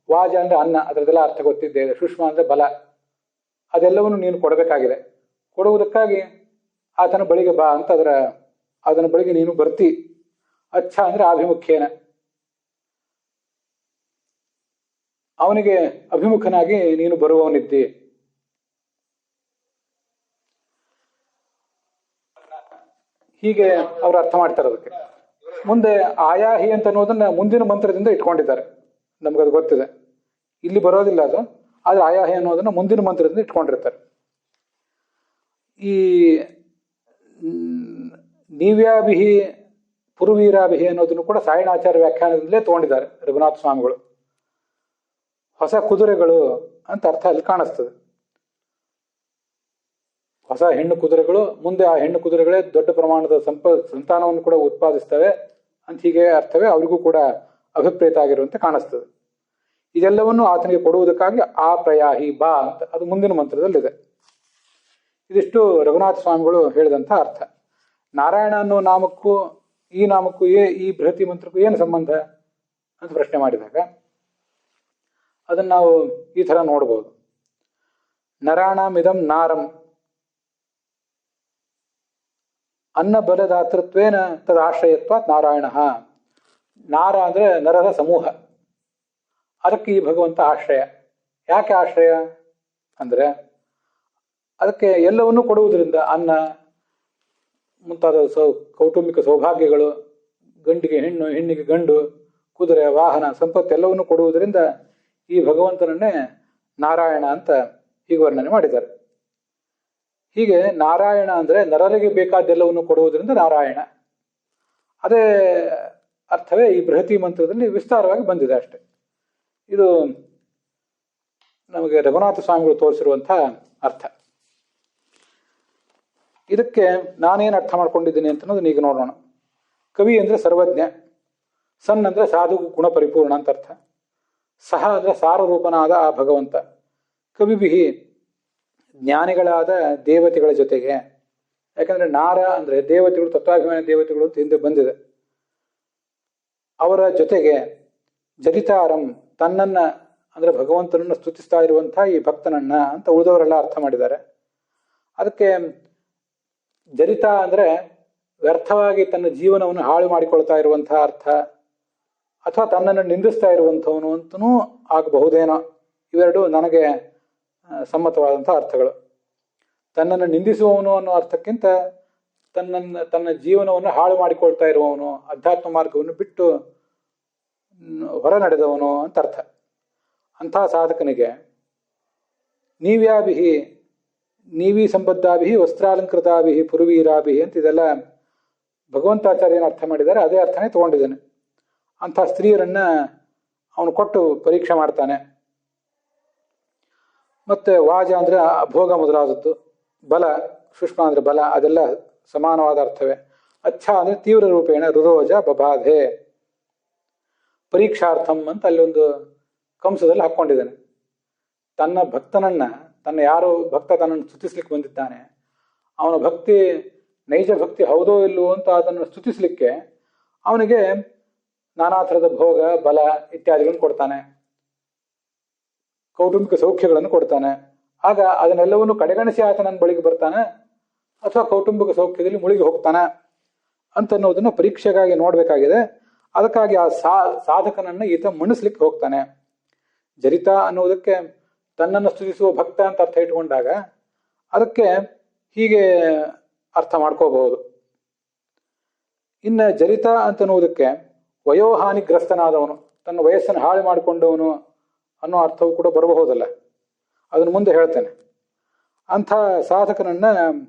ವಾಜ ಅಂದ್ರೆ ಅನ್ನ, ಅದರದೆಲ್ಲ ಅರ್ಥ ಗೊತ್ತಿದ್ದೇವೆ. ಸೂಕ್ಷ್ಮ ಅಂದ್ರೆ ಬಲ, ಅದೆಲ್ಲವನ್ನು ನೀನು ಕೊಡಬೇಕಾಗಿದೆ. ಕೊಡುವುದಕ್ಕಾಗಿ ಆತನ ಬಳಿಗೆ ಬಾ ಅಂತ ಅದನ ಬಳಿಗೆ ನೀನು ಬರ್ತಿ. ಅಚ್ಛ ಅಂದ್ರೆ ಆಭಿಮುಖ್ಯೇನ, ಅವನಿಗೆ ಅಭಿಮುಖನಾಗಿ ನೀನು ಬರುವವನಿದ್ದಿ. ಹೀಗೆ ಅವರು ಅರ್ಥ ಮಾಡ್ತಾರೆ. ಅದಕ್ಕೆ ಮುಂದೆ ಆಯಾಹಿ ಅಂತ ಅನ್ನೋದನ್ನ ಮುಂದಿನ ಮಂತ್ರದಿಂದ ಇಟ್ಕೊಂಡಿದ್ದಾರೆ. ನಮಗದು ಗೊತ್ತಿದೆ, ಇಲ್ಲಿ ಬರೋದಿಲ್ಲ ಅದು. ಆದ್ರೆ ಆಯಾಹಿ ಅನ್ನೋದನ್ನ ಮುಂದಿನ ಮಂತ್ರದಿಂದ ಇಟ್ಕೊಂಡಿರ್ತಾರೆ. ಈ ನೀವ್ಯಾಭಿಹಿ ಪುರುವೀರಾಭಿಹಿ ಅನ್ನೋದನ್ನು ಕೂಡ ಸಾಯಣಾಚಾರ್ಯ ವ್ಯಾಖ್ಯಾನದಿಂದಲೇ ತಗೊಂಡಿದ್ದಾರೆ ರಘುನಾಥ ಸ್ವಾಮಿಗಳು. ಹೊಸ ಕುದುರೆಗಳು ಅಂತ ಅರ್ಥ ಅಲ್ಲಿ ಕಾಣಿಸ್ತದೆ. ಹೊಸ ಹೆಣ್ಣು ಕುದುರೆಗಳು, ಮುಂದೆ ಆ ಹೆಣ್ಣು ಕುದುರೆಗಳೇ ದೊಡ್ಡ ಪ್ರಮಾಣದ ಸಂತಾನವನ್ನು ಕೂಡ ಉತ್ಪಾದಿಸ್ತವೆ ಅಂತ ಹೀಗೆ ಅರ್ಥವೇ ಅವರಿಗೂ ಕೂಡ ಅಭಿಪ್ರೇತ ಆಗಿರುವಂತೆ ಕಾಣಿಸ್ತದೆ. ಇದೆಲ್ಲವನ್ನು ಆತನಿಗೆ ಕೊಡುವುದಕ್ಕಾಗಿ ಆ ಪ್ರಯಾಹಿ ಬಾ ಅಂತ ಅದು ಮುಂದಿನ ಮಂತ್ರದಲ್ಲಿದೆ. ಇದಿಷ್ಟು ರಘುನಾಥ ಸ್ವಾಮಿಗಳು ಹೇಳಿದಂಥ ಅರ್ಥ. ನಾರಾಯಣ ಅನ್ನೋ ನಾಮಕ್ಕೂ ಈ ನಾಮಕ್ಕೂ ಈ ಬೃಹತಿ ಮಂತ್ರಕ್ಕೂ ಏನು ಸಂಬಂಧ ಅಂತ ಪ್ರಶ್ನೆ ಮಾಡಿದಾಗ ಅದನ್ನು ನಾವು ಈ ಥರ ನೋಡ್ಬೋದು. ನರಾಣಮಿದಂ ನಾರಂ ಅನ್ನ ಬಲದಾತೃತ್ವೇನ ತದಾಶ್ರಯತ್ವಾತ್ ನಾರಾಯಣ. ನಾರ ಅಂದರೆ ನರರ ಸಮೂಹ, ಅದಕ್ಕೆ ಈ ಭಗವಂತ ಆಶ್ರಯ. ಯಾಕೆ ಆಶ್ರಯ ಅಂದರೆ ಅದಕ್ಕೆ ಎಲ್ಲವನ್ನೂ ಕೊಡುವುದರಿಂದ ಅನ್ನ ಮುಂತಾದ ಕೌಟುಂಬಿಕ ಸೌಭಾಗ್ಯಗಳು, ಗಂಡಿಗೆ ಹೆಣ್ಣು, ಹೆಣ್ಣಿಗೆ ಗಂಡು, ಕುದುರೆ, ವಾಹನ, ಸಂಪತ್ತು ಎಲ್ಲವನ್ನೂ ಕೊಡುವುದರಿಂದ ಈ ಭಗವಂತನನ್ನೇ ನಾರಾಯಣ ಅಂತ ಹೀಗೆ ವರ್ಣನೆ ಮಾಡಿದ್ದಾರೆ. ಹೀಗೆ ನಾರಾಯಣ ಅಂದರೆ ನರರಿಗೆ ಬೇಕಾದ್ದೆಲ್ಲವನ್ನು ಕೊಡುವುದರಿಂದ ನಾರಾಯಣ. ಅದೇ ಅರ್ಥವೇ ಈ ಬೃಹತಿ ಮಂತ್ರದಲ್ಲಿ ವಿಸ್ತಾರವಾಗಿ ಬಂದಿದೆ ಅಷ್ಟೆ. ಇದು ನಮಗೆ ರಘುನಾಥ ಸ್ವಾಮಿಗಳು ತೋರಿಸಿರುವಂಥ ಅರ್ಥ. ಇದಕ್ಕೆ ನಾನೇನು ಅರ್ಥ ಮಾಡ್ಕೊಂಡಿದ್ದೀನಿ ಅಂತ ಅನ್ನೋದನ್ನ ಈಗ ನೋಡೋಣ. ಕವಿ ಅಂದರೆ ಸರ್ವಜ್ಞ, ಸನ್ ಅಂದರೆ ಸಾಧು ಗುಣ ಪರಿಪೂರ್ಣ ಅಂತ ಅರ್ಥ, ಸಹ ಅಂದರೆ ಸಾರರೂಪನಾದ ಆ ಭಗವಂತ, ಕವಿಬಿಹಿ ಜ್ಞಾನಿಗಳಾದ ದೇವತೆಗಳ ಜೊತೆಗೆ. ಯಾಕಂದರೆ ನಾರ ಅಂದರೆ ದೇವತೆಗಳು, ತತ್ವಾಭಿಮಾನಿ ದೇವತೆಗಳು ಅಂತ ಹಿಂದೆ ಬಂದಿದೆ. ಅವರ ಜೊತೆಗೆ ಜರಿತಾರಂ ತನ್ನನ್ನ ಅಂದರೆ ಭಗವಂತನನ್ನು ಸ್ತುತಿಸ್ತಾ ಇರುವಂಥ ಈ ಭಕ್ತನನ್ನ ಅಂತ ಉಳಿದವರೆಲ್ಲ ಅರ್ಥ ಮಾಡಿದ್ದಾರೆ. ಅದಕ್ಕೆ ಜರಿತ ಅಂದರೆ ವ್ಯರ್ಥವಾಗಿ ತನ್ನ ಜೀವನವನ್ನು ಹಾಳು ಮಾಡಿಕೊಳ್ತಾ ಇರುವಂಥ ಅರ್ಥ, ಅಥವಾ ತನ್ನನ್ನು ನಿಂದಿಸ್ತಾ ಇರುವಂಥವನು ಅಂತನೂ ಆಗಬಹುದೇನೋ. ಇವೆರಡು ನನಗೆ ಸಮ್ಮತವಾದಂಥ ಅರ್ಥಗಳು. ತನ್ನನ್ನು ನಿಂದಿಸುವವನು ಅನ್ನೋ ಅರ್ಥಕ್ಕಿಂತ ತನ್ನ ಜೀವನವನ್ನು ಹಾಳು ಮಾಡಿಕೊಳ್ತಾ ಇರುವವನು, ಅಧ್ಯಾತ್ಮ ಮಾರ್ಗವನ್ನು ಬಿಟ್ಟು ಹೊರ ನಡೆದವನು ಅಂತ ಅರ್ಥ. ಅಂಥ ಸಾಧಕನಿಗೆ ನೀವ್ಯಾಭಿಹಿ ನೀವಿ ಸಂಬದ್ಧಾಭಿಹಿ ವಸ್ತ್ರಾಲಂಕೃತಾಭಿಹಿ ಪುರುವೀರಾಭಿಹಿ ಅಂತ ಇದೆಲ್ಲ ಭಗವಂತಾಚಾರ್ಯನ ಅರ್ಥ ಮಾಡಿದ್ದಾರೆ. ಅದೇ ಅರ್ಥನೇ ತಗೊಂಡಿದ್ದೇನೆ. ಅಂಥ ಸ್ತ್ರೀಯರನ್ನ ಅವನು ಕೊಟ್ಟು ಪರೀಕ್ಷೆ ಮಾಡ್ತಾನೆ. ಮತ್ತೆ ವಾಜ ಅಂದರೆ ಭೋಗ ಮೊದಲಾದದ್ದು, ಬಲ ಸುಷ್ಮ ಅಂದರೆ ಬಲ, ಅದೆಲ್ಲ ಸಮಾನವಾದ ಅರ್ಥವೇ. ಅಚ್ಛ ಅಂದರೆ ತೀವ್ರ ರೂಪೇಣ ರುರೋಜ ಬಬಾಧೆ ಪರೀಕ್ಷಾರ್ಥಂ ಅಂತ ಅಲ್ಲಿ ಒಂದು ಕಂಸದಲ್ಲಿ ಹಾಕ್ಕೊಂಡಿದ್ದಾನೆ. ತನ್ನ ಭಕ್ತನನ್ನ, ತನ್ನ ಯಾರು ಭಕ್ತ ತನ್ನನ್ನು ಸ್ತುತಿಸ್ಲಿಕ್ಕೆ ಬಂದಿದ್ದಾನೆ, ಅವನ ಭಕ್ತಿ ನೈಜ ಭಕ್ತಿ ಹೌದೋ ಇಲ್ಲವೋ ಅಂತ ಅದನ್ನು ಸ್ತುತಿಸ್ಲಿಕ್ಕೆ ಅವನಿಗೆ ನಾನಾ ಥರದ ಭೋಗ ಬಲ ಇತ್ಯಾದಿಗಳನ್ನು ಕೊಡ್ತಾನೆ, ಕೌಟುಂಬಿಕ ಸೌಖ್ಯಗಳನ್ನು ಕೊಡ್ತಾನೆ. ಆಗ ಅದನ್ನೆಲ್ಲವನ್ನು ಕಡೆಗಣಿಸಿ ಆತ ನನ್ನ ಬಳಿಗೆ ಬರ್ತಾನೆ ಅಥವಾ ಕೌಟುಂಬಿಕ ಸೌಖ್ಯದಲ್ಲಿ ಮುಳುಗಿ ಹೋಗ್ತಾನೆ ಅಂತನ್ನೋದನ್ನು ಪರೀಕ್ಷೆಗಾಗಿ ನೋಡಬೇಕಾಗಿದೆ. ಅದಕ್ಕಾಗಿ ಆ ಸಾಧಕನನ್ನು ಈತ ಮಣಿಸ್ಲಿಕ್ಕೆ ಹೋಗ್ತಾನೆ. ಜರಿತ ಅನ್ನೋದಕ್ಕೆ ತನ್ನನ್ನು ಸ್ತುತಿಸುವ ಭಕ್ತ ಅಂತ ಅರ್ಥ ಇಟ್ಕೊಂಡಾಗ ಅದಕ್ಕೆ ಹೀಗೆ ಅರ್ಥ ಮಾಡ್ಕೋಬಹುದು. ಇನ್ನು ಜರಿತ ಅಂತನ್ನುವುದಕ್ಕೆ ವಯೋಹಾನಿಗ್ರಸ್ತನಾದವನು, ತನ್ನ ವಯಸ್ಸನ್ನು ಹಾಳು ಮಾಡಿಕೊಂಡವನು ಅನ್ನೋ ಅರ್ಥವು ಕೂಡ ಬರಬಹುದಲ್ಲ, ಅದನ್ನು ಮುಂದೆ ಹೇಳ್ತೇನೆ. ಅಂಥ ಸಾಧಕನನ್ನ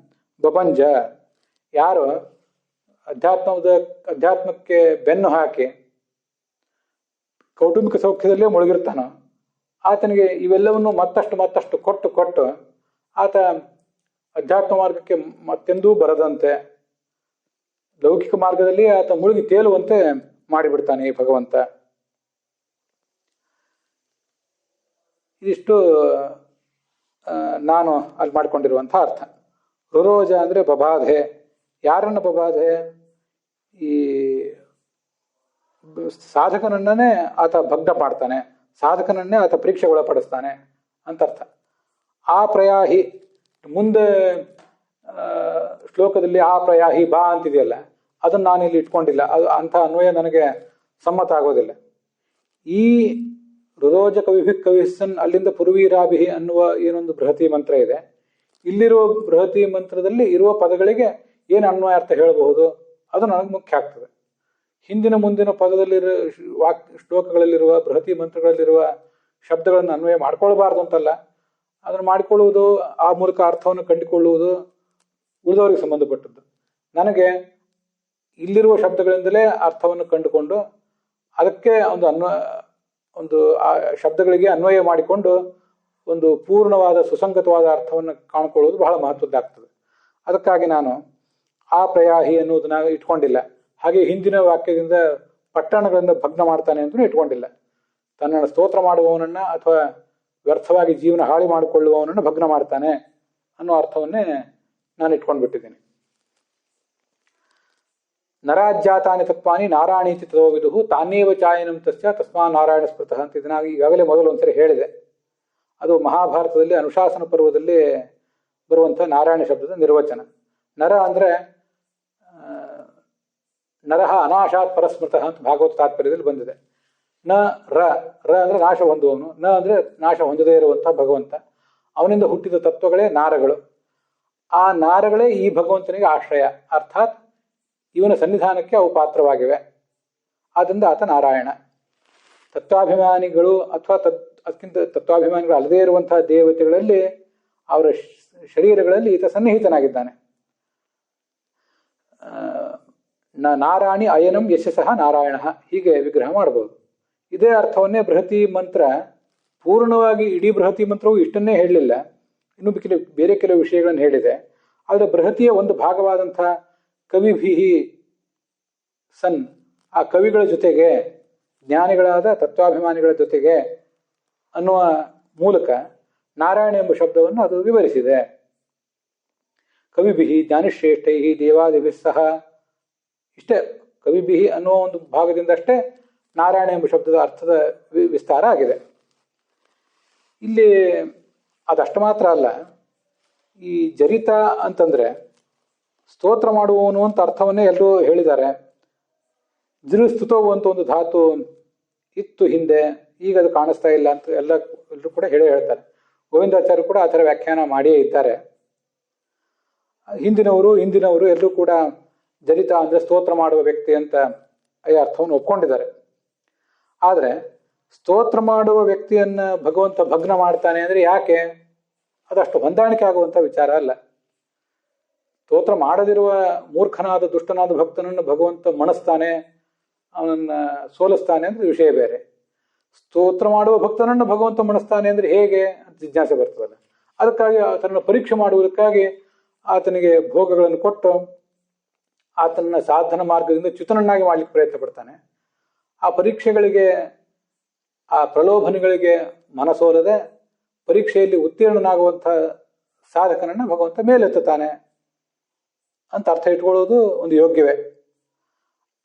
ಬಬಂಜ, ಯಾರು ಅಧ್ಯಾತ್ಮಕ್ಕೆ ಬೆನ್ನು ಹಾಕಿ ಕೌಟುಂಬಿಕ ಸೌಖ್ಯದಲ್ಲೇ ಮುಳುಗಿರ್ತಾನೋ ಆತನಿಗೆ ಇವೆಲ್ಲವನ್ನು ಮತ್ತಷ್ಟು ಕೊಟ್ಟು ಆತ ಅಧ್ಯಾತ್ಮ ಮಾರ್ಗಕ್ಕೆ ಮತ್ತೆಂದೂ ಬರದಂತೆ ಲೌಕಿಕ ಮಾರ್ಗದಲ್ಲಿ ಆತ ಮುಳುಗಿ ತೇಲುವಂತೆ ಮಾಡಿಬಿಡ್ತಾನೆ ಈ ಭಗವಂತ. ಇದಿಷ್ಟು ನಾನು ಅಲ್ಲಿ ಮಾಡಿಕೊಂಡಿರುವಂಥ ಅರ್ಥ. ರುರೋಜ ಅಂದರೆ ಬಬಾಧೆ. ಯಾರನ್ನು ಬಬಾಧೆ? ಈ ಸಾಧಕನನ್ನೇ ಆತ ಭಗ್ನ ಮಾಡ್ತಾನೆ, ಸಾಧಕನನ್ನೇ ಆತ ಪರೀಕ್ಷೆಗೆ ಒಳಪಡಿಸ್ತಾನೆ ಅಂತ ಅರ್ಥ. ಆ ಪ್ರಯಾಹಿ ಮುಂದೆ ಶ್ಲೋಕದಲ್ಲಿ ಆ ಪ್ರಯಾಹಿ ಬಾ ಅಂತಿದೆಯಲ್ಲ, ಅದನ್ನು ನಾನು ಇಲ್ಲಿ ಇಟ್ಕೊಂಡಿಲ್ಲ. ಅದು ಅಂಥ ಅನ್ವಯ ನನಗೆ ಸಮ್ಮತ ಆಗೋದಿಲ್ಲ. ಈ ರುರೋಜ ಕವಿಸನ್ ಅಲ್ಲಿಂದ ಪುರುವೀರಾಭಿಹಿ ಅನ್ನುವ ಏನೊಂದು ಬೃಹತಿ ಮಂತ್ರ ಇದೆ, ಇಲ್ಲಿರುವ ಬೃಹತಿ ಮಂತ್ರದಲ್ಲಿ ಇರುವ ಪದಗಳಿಗೆ ಏನು ಅನ್ವಯ ಅರ್ಥ ಹೇಳಬಹುದು ಅದು ನನಗೆ ಮುಖ್ಯ ಆಗ್ತದೆ. ಹಿಂದಿನ ಮುಂದಿನ ಪದದಲ್ಲಿರುವ ಶ್ಲೋಕಗಳಲ್ಲಿರುವ ಬೃಹತಿ ಮಂತ್ರಗಳಲ್ಲಿರುವ ಶಬ್ದಗಳನ್ನು ಅನ್ವಯ ಮಾಡ್ಕೊಳ್ಬಾರ್ದು ಅಂತಲ್ಲ, ಅದನ್ನು ಮಾಡಿಕೊಳ್ಳುವುದು, ಆ ಮೂಲಕ ಅರ್ಥವನ್ನು ಕಂಡುಕೊಳ್ಳುವುದು ಉಳಿದವರಿಗೆ ಸಂಬಂಧಪಟ್ಟದ್ದು. ನನಗೆ ಇಲ್ಲಿರುವ ಶಬ್ದಗಳಿಂದಲೇ ಅರ್ಥವನ್ನು ಕಂಡುಕೊಂಡು ಅದಕ್ಕೆ ಒಂದು ಆ ಶಬ್ದಗಳಿಗೆ ಅನ್ವಯ ಮಾಡಿಕೊಂಡು ಒಂದು ಪೂರ್ಣವಾದ ಸುಸಂಗತವಾದ ಅರ್ಥವನ್ನು ಕಾಣ್ಕೊಳ್ಳೋದು ಬಹಳ ಮಹತ್ವದ್ದಾಗ್ತದೆ. ಅದಕ್ಕಾಗಿ ನಾನು ಆ ಪ್ರಯಾಹಿ ಎನ್ನುವುದನ್ನ ಇಟ್ಕೊಂಡಿಲ್ಲ. ಹಾಗೆ ಹಿಂದಿನ ವಾಕ್ಯದಿಂದ ಪಟ್ಟಣಗಳಿಂದ ಭಗ್ನ ಮಾಡ್ತಾನೆ ಅಂತಲೂ ಇಟ್ಕೊಂಡಿಲ್ಲ. ತನ್ನನ್ನು ಸ್ತೋತ್ರ ಮಾಡುವವನನ್ನ ಅಥವಾ ವ್ಯರ್ಥವಾಗಿ ಜೀವನ ಹಾಳಿ ಮಾಡಿಕೊಳ್ಳುವವನನ್ನು ಭಗ್ನ ಮಾಡ್ತಾನೆ ಅನ್ನೋ ಅರ್ಥವನ್ನೇ ನಾನು ಇಟ್ಕೊಂಡ್ಬಿಟ್ಟಿದ್ದೀನಿ. ನರಾಜ್ಯಾತಾನಿ ತತ್ವಾನಿ ನಾರಾಯಣೀತಿ ತದೋವಿದುಹು ತಾನೇವ ಚಾಯನಂ ತಸ್ಯ ತಸ್ಮಾ ನಾರಾಯಣ ಸ್ಮೃತಃ ಅಂತ ಇದನ್ನ ಈಗಾಗಲೇ ಮೊದಲು ಒಂದ್ಸರಿ ಹೇಳಿದೆ. ಅದು ಮಹಾಭಾರತದಲ್ಲಿ ಅನುಶಾಸನ ಪರ್ವದಲ್ಲಿ ಬರುವಂಥ ನಾರಾಯಣ ಶಬ್ದದ ನಿರ್ವಚನ. ನರ ಅಂದರೆ ನರಹ ಅನಾಶಾತ್ ಪರಸ್ಮೃತಃ ಅಂತ ಭಾಗವತ ತಾತ್ಪರ್ಯದಲ್ಲಿ ಬಂದಿದೆ. ನ ರ ರ ಅಂದರೆ ನಾಶ ಹೊಂದುವವನು, ನ ಅಂದರೆ ನಾಶ ಹೊಂದದೇ ಇರುವಂಥ ಭಗವಂತ. ಅವನಿಂದ ಹುಟ್ಟಿದ ತತ್ವಗಳೇ ನಾರಗಳು. ಆ ನಾರಗಳೇ ಈ ಭಗವಂತನಿಗೆ ಆಶ್ರಯ, ಅರ್ಥಾತ್ ಇವನ ಸನ್ನಿಧಾನಕ್ಕೆ ಅವು ಪಾತ್ರವಾಗಿವೆ. ಆದ್ದರಿಂದ ಆತ ನಾರಾಯಣ. ತತ್ವಾಭಿಮಾನಿಗಳು ಅಥವಾ ಅದಕ್ಕಿಂತ ತತ್ವಾಭಿಮಾನಿಗಳು ಅಲ್ಲದೇ ಇರುವಂತಹ ದೇವತೆಗಳಲ್ಲಿ ಅವರ ಶರೀರಗಳಲ್ಲಿ ಈತ ಸನ್ನಿಹಿತನಾಗಿದ್ದಾನೆ. ನಾರಾಯಣಿ ಅಯನಂ ಯಶಸ್ಸಃ ನಾರಾಯಣ, ಹೀಗೆ ವಿಗ್ರಹ ಮಾಡಬಹುದು. ಇದೇ ಅರ್ಥವನ್ನೇ ಬೃಹತಿ ಮಂತ್ರ ಪೂರ್ಣವಾಗಿ ಇಡೀ ಬೃಹತಿ ಮಂತ್ರವು ಇಷ್ಟನ್ನೇ ಹೇಳಲಿಲ್ಲ, ಇನ್ನೂ ಬೇರೆ ಕೆಲವು ವಿಷಯಗಳನ್ನು ಹೇಳಿದೆ. ಆದರೆ ಬೃಹತಿಯ ಒಂದು ಭಾಗವಾದಂಥ ಕವಿಭಿಹಿ ಸನ್, ಆ ಕವಿಗಳ ಜೊತೆಗೆ ಜ್ಞಾನಿಗಳಾದ ತತ್ವಾಭಿಮಾನಿಗಳ ಜೊತೆಗೆ ಅನ್ನುವ ಮೂಲಕ ನಾರಾಯಣ ಎಂಬ ಶಬ್ದವನ್ನು ಅದು ವಿವರಿಸಿದೆ. ಕವಿಭಿಹಿ ಜ್ಞಾನಿಶ್ರೇಷ್ಠೈ ದೇವಾದಿಭಿಃ ಸಹ, ಇಷ್ಟೇ ಕವಿಭಿಹಿ ಅನ್ನುವ ಒಂದು ಭಾಗದಿಂದಷ್ಟೇ ನಾರಾಯಣ ಎಂಬ ಶಬ್ದದ ಅರ್ಥದ ವಿಸ್ತಾರ ಆಗಿದೆ. ಇಲ್ಲಿ ಅದಷ್ಟು ಮಾತ್ರ ಅಲ್ಲ, ಈ ಜರಿತ ಅಂತಂದ್ರೆ ಸ್ತೋತ್ರ ಮಾಡುವವನು ಅಂತ ಅರ್ಥವನ್ನೇ ಎಲ್ಲರೂ ಹೇಳಿದ್ದಾರೆ. ಸ್ತುತವು ಅಂತ ಒಂದು ಧಾತು ಇತ್ತು ಹಿಂದೆ, ಈಗ ಅದು ಕಾಣಿಸ್ತಾ ಇಲ್ಲ ಅಂತ ಎಲ್ಲರೂ ಕೂಡ ಹೇಳ್ತಾರೆ. ಗೋವಿಂದಾಚಾರ್ಯರು ಕೂಡ ಆ ಥರ ವ್ಯಾಖ್ಯಾನ ಮಾಡಿಯೇ ಇದ್ದಾರೆ. ಹಿಂದಿನವರು ಎಲ್ಲರೂ ಕೂಡ ಜರಿತ ಅಂದರೆ ಸ್ತೋತ್ರ ಮಾಡುವ ವ್ಯಕ್ತಿ ಅಂತ ಈ ಅರ್ಥವನ್ನು ಒಪ್ಕೊಂಡಿದ್ದಾರೆ. ಆದರೆ ಸ್ತೋತ್ರ ಮಾಡುವ ವ್ಯಕ್ತಿಯನ್ನ ಭಗವಂತ ಭಗ್ನ ಮಾಡ್ತಾನೆ ಅಂದರೆ ಯಾಕೆ? ಅದಷ್ಟು ಹೊಂದಾಣಿಕೆ ಆಗುವಂಥ ವಿಚಾರ ಅಲ್ಲ. ಸ್ತೋತ್ರ ಮಾಡದಿರುವ ಮೂರ್ಖನಾದ ದುಷ್ಟನಾದ ಭಕ್ತನನ್ನು ಭಗವಂತ ಮಣಿಸ್ತಾನೆ, ಅವನನ್ನ ಸೋಲಿಸ್ತಾನೆ ಅಂದ್ರೆ ವಿಷಯ ಬೇರೆ. ಸ್ತೋತ್ರ ಮಾಡುವ ಭಕ್ತನನ್ನು ಭಗವಂತ ಮಣಿಸ್ತಾನೆ ಅಂದ್ರೆ ಹೇಗೆ ಅಂತ ಜಿಜ್ಞಾಸೆ ಬರ್ತದಲ್ಲ. ಅದಕ್ಕಾಗಿ ಆತನನ್ನು ಪರೀಕ್ಷೆ ಮಾಡುವುದಕ್ಕಾಗಿ ಆತನಿಗೆ ಭೋಗಗಳನ್ನು ಕೊಟ್ಟು ಆತನ ಸಾಧನ ಮಾರ್ಗದಿಂದ ಚ್ಯುತನನ್ನಾಗಿ ಮಾಡ್ಲಿಕ್ಕೆ ಪ್ರಯತ್ನ ಪಡ್ತಾನೆ. ಆ ಪರೀಕ್ಷೆಗಳಿಗೆ, ಆ ಪ್ರಲೋಭನೆಗಳಿಗೆ ಮನಸೋಲದೆ ಪರೀಕ್ಷೆಯಲ್ಲಿ ಉತ್ತೀರ್ಣನಾಗುವಂಥ ಸಾಧಕನನ್ನ ಭಗವಂತ ಮೇಲೆತ್ತುತ್ತಾನೆ ಅಂತ ಅರ್ಥ ಇಟ್ಕೊಳ್ಳೋದು ಒಂದು ಯೋಗ್ಯವೇ.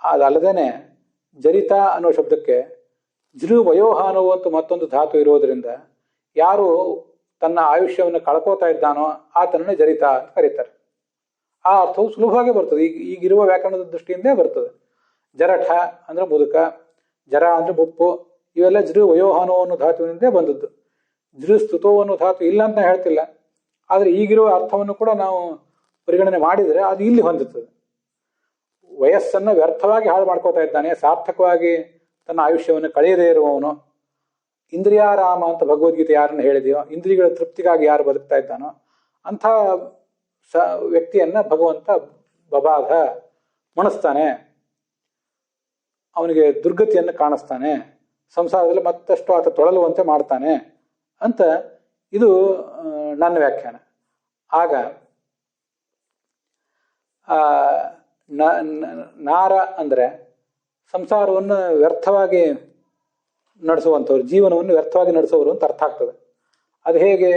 ಅದಲ್ಲದೇನೆ ಜರಿತ ಅನ್ನೋ ಶಬ್ದಕ್ಕೆ ವಯೋಹಾನವು ಅಂತ ಮತ್ತೊಂದು ಧಾತು ಇರೋದ್ರಿಂದ ಯಾರು ತನ್ನ ಆಯುಷ್ಯವನ್ನು ಕಳ್ಕೋತಾ ಇದ್ದಾನೋ ಆತನನ್ನ ಜರಿತ ಅಂತ ಕರೀತಾರೆ. ಆ ಅರ್ಥವು ಸುಲಭವಾಗಿ ಬರ್ತದೆ, ಈಗಿರುವ ವ್ಯಾಕರಣದ ದೃಷ್ಟಿಯಿಂದೇ ಬರ್ತದೆ. ಜರಠ ಅಂದ್ರೆ ಮುದುಕ, ಜರ ಅಂದ್ರೆ ಮುಪ್ಪು, ಇವೆಲ್ಲ ವಯೋಹಾನೋ ಅನ್ನೋ ಧಾತುವಿನಿಂದೇ ಬಂದದ್ದು. ಸ್ತುತೋ ಅನ್ನೋ ಧಾತು ಇಲ್ಲ ಅಂತ ಹೇಳ್ತಿಲ್ಲ, ಆದರೆ ಈಗಿರುವ ಅರ್ಥವನ್ನು ಕೂಡ ನಾವು ಪರಿಗಣನೆ ಮಾಡಿದರೆ ಅದು ಇಲ್ಲಿ ಹೊಂದುತ್ತದೆ. ವಯಸ್ಸನ್ನು ವ್ಯರ್ಥವಾಗಿ ಹಾಳು ಮಾಡ್ಕೋತಾ ಇದ್ದಾನೆ, ಸಾರ್ಥಕವಾಗಿ ತನ್ನ ಆಯುಷ್ಯವನ್ನು ಕಳೆಯದೇ ಇರುವವನು. ಇಂದ್ರಿಯಾರಾಮ ಅಂತ ಭಗವದ್ಗೀತೆ ಯಾರನ್ನು ಹೇಳಿದೆಯೋ, ಇಂದ್ರಿಯಗಳ ತೃಪ್ತಿಗಾಗಿ ಯಾರು ಬದುಕ್ತಾ ಇದ್ದಾನೋ ಅಂಥ ವ್ಯಕ್ತಿಯನ್ನ ಭಗವಂತ ಬಬಾಧ ಮಣಿಸ್ತಾನೆ, ಅವನಿಗೆ ದುರ್ಗತಿಯನ್ನು ಕಾಣಿಸ್ತಾನೆ, ಸಂಸಾರದಲ್ಲಿ ಮತ್ತಷ್ಟು ಆತ ತೊಳಲುವಂತೆ ಮಾಡ್ತಾನೆ ಅಂತ ಇದು ನನ್ನ ವ್ಯಾಖ್ಯಾನ. ಆಗ ನಾರ ಅಂದರೆ ಸಂಸಾರವನ್ನು ವ್ಯರ್ಥವಾಗಿ ನಡೆಸುವಂಥವ್ರು, ಜೀವನವನ್ನು ವ್ಯರ್ಥವಾಗಿ ನಡೆಸುವವರು ಅಂತ ಅರ್ಥ ಆಗ್ತದೆ. ಅದು ಹೇಗೆ